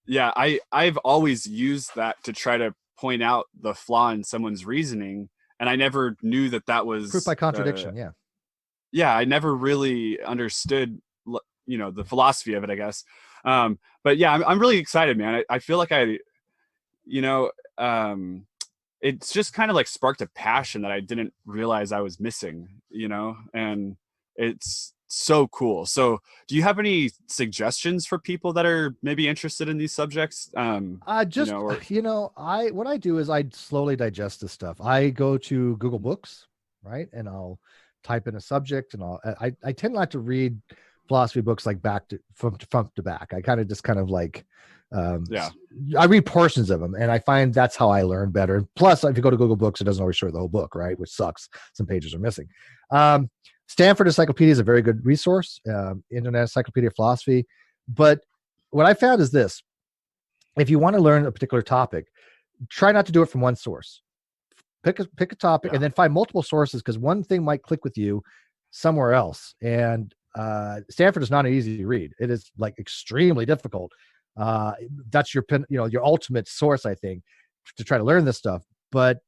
Yeah, I've always used that to try to point out the flaw in someone's reasoning, and I never knew that was proof by contradiction. Yeah, I never really understood, you know, the philosophy of it, I guess. But yeah, I'm really excited, man. I feel like you know, it's just kind of like sparked a passion that I didn't realize I was missing, you know, and it's so cool. So do you have any suggestions for people that are maybe interested in these subjects? Just, you know, what I do is I slowly digest this stuff. I go to Google Books, right? And I'll type in a subject, and I tend not to read philosophy books like back to front to back. I kind of like, I read portions of them, and I find that's how I learn better. Plus, if you go to Google Books, it doesn't always show the whole book, right? Which sucks. Some pages are missing. Stanford Encyclopedia is a very good resource, Internet Encyclopedia of Philosophy. But what I found is this: if you want to learn a particular topic, try not to do it from one source. Pick a topic and then find multiple sources, because one thing might click with you somewhere else. And Stanford is not an easy read. It is like extremely difficult. That's your ultimate source, I think, to try to learn this stuff. But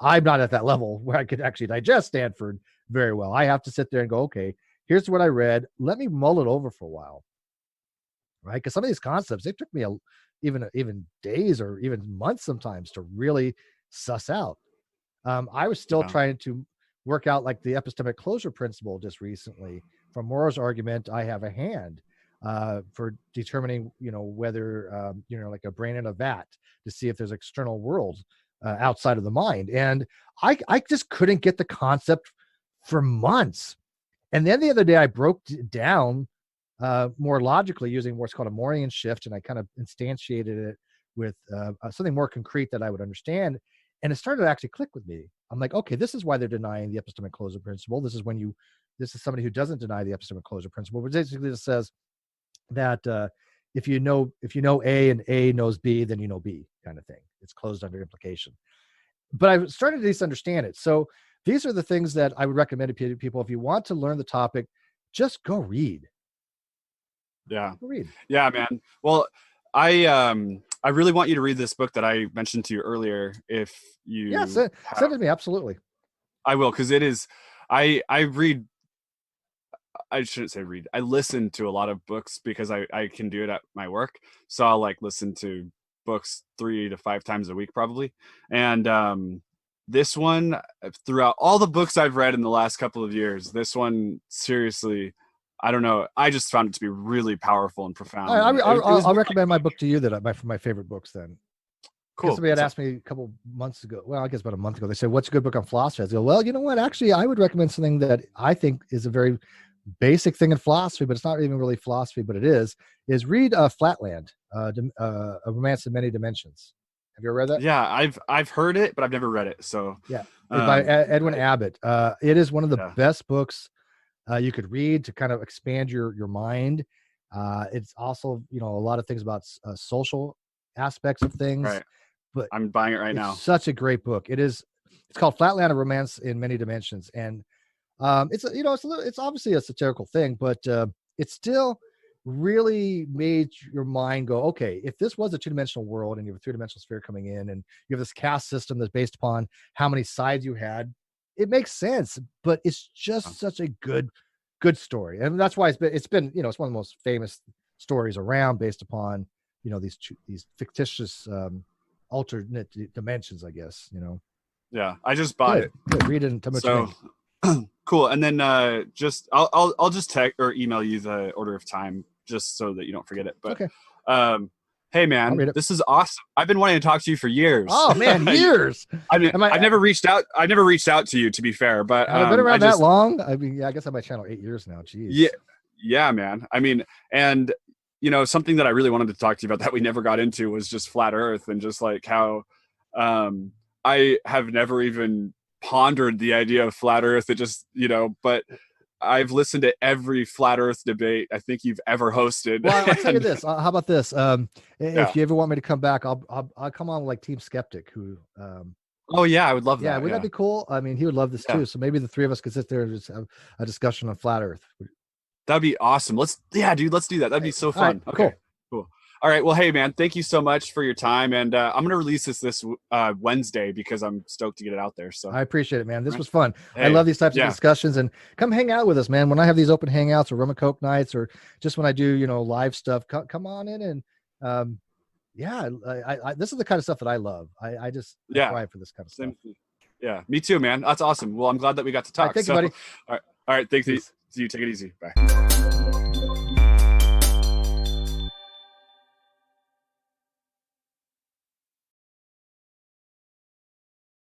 I'm not at that level where I could actually digest Stanford very well. I have to sit there and go, okay, here's what I read. Let me mull it over for a while, right? Because some of these concepts, it took me even days or even months sometimes to really suss out. I was still trying to work out like the epistemic closure principle just recently. From Morrow's argument, I have a hand for determining, whether, like a brain in a vat, to see if there's external world outside of the mind. And I just couldn't get the concept for months. And then the other day I broke down more logically using what's called a Morean shift. And I kind of instantiated it with something more concrete that I would understand. And it started to actually click with me. I'm like, okay, this is why they're denying the epistemic closure principle. This is somebody who doesn't deny the epistemic closure principle, which basically just says that if you know A and A knows B, then you know B, kind of thing. It's closed under implication. But I started to at least understand it. So these are the things that I would recommend to people. If you want to learn the topic, just go read. Yeah. Go read. Yeah, man. Well, I really want you to read this book that I mentioned to you earlier. If you send it to me. Absolutely. I will, because it is, I read, I shouldn't say read, I listen to a lot of books because I can do it at my work. So I'll like listen to books 3 to 5 times a week probably. And this one, throughout all the books I've read in the last couple of years, this one, seriously, I don't know, I just found it to be really powerful and profound. I'll recommend my book to you, that my favorite books then. Cool. Somebody had asked me a couple months ago, well, I guess about a month ago, they said, what's a good book on philosophy? I go, well, you know what, actually, I would recommend something that I think is a very basic thing in philosophy, but it's not even really philosophy, but it is read Flatland A Romance in Many Dimensions. Have you ever read that? Yeah, I've heard it, but I've never read it. So Yeah, it's by Edwin Abbott. It is one of the Yeah. best books you could read to kind of expand your mind. It's also, a lot of things about social aspects of things. Right. But I'm buying it right it's now. such a great book. It's called Flatland of Romance in Many Dimensions, and it's obviously a satirical thing, but it still really made your mind go, okay, if this was a two-dimensional world and you have a three-dimensional sphere coming in and you have this caste system that's based upon how many sides you had, it makes sense. But it's just such a good story, and that's why it's been it's one of the most famous stories around, based upon these fictitious alternate dimensions, I guess. Yeah, I just bought it. Good. Read it and tell me what you think. Cool. And then I'll just text or email you the order of time just so that you don't forget it. But okay. Hey man, this is awesome. I've been wanting to talk to you for years. Oh man, years. I've never reached out. I've never reached out to you, to be fair. But I've been around that long. I mean, I guess on my channel 8 years now. Jeez. Yeah, man. I mean, and something that I really wanted to talk to you about that we never got into was just flat Earth, and just like how I have never even pondered the idea of flat Earth. It just but I've listened to every flat Earth debate I think you've ever hosted. Well, I'll tell you this. How about this? If you ever want me to come back, I'll come on like Team Skeptic, who. Oh yeah, I would love that. Yeah, wouldn't that be cool? I mean, he would love this too. So maybe the three of us could sit there and just have a discussion on flat Earth. That'd be awesome. Let's do that. That'd be so fun. Right, okay, cool. All right. Well, hey man, thank you so much for your time, and I'm gonna release this Wednesday because I'm stoked to get it out there. So I appreciate it, man. This was fun. Hey, I love these types of discussions, and come hang out with us, man. When I have these open hangouts or rum and coke nights, or just when I do live stuff, come on in and this is the kind of stuff that I love. I thrive for this kind of stuff. Yeah, me too, man. That's awesome. Well, I'm glad that we got to talk. All right, thank you, buddy. All right. Thanks. You take it easy. Bye.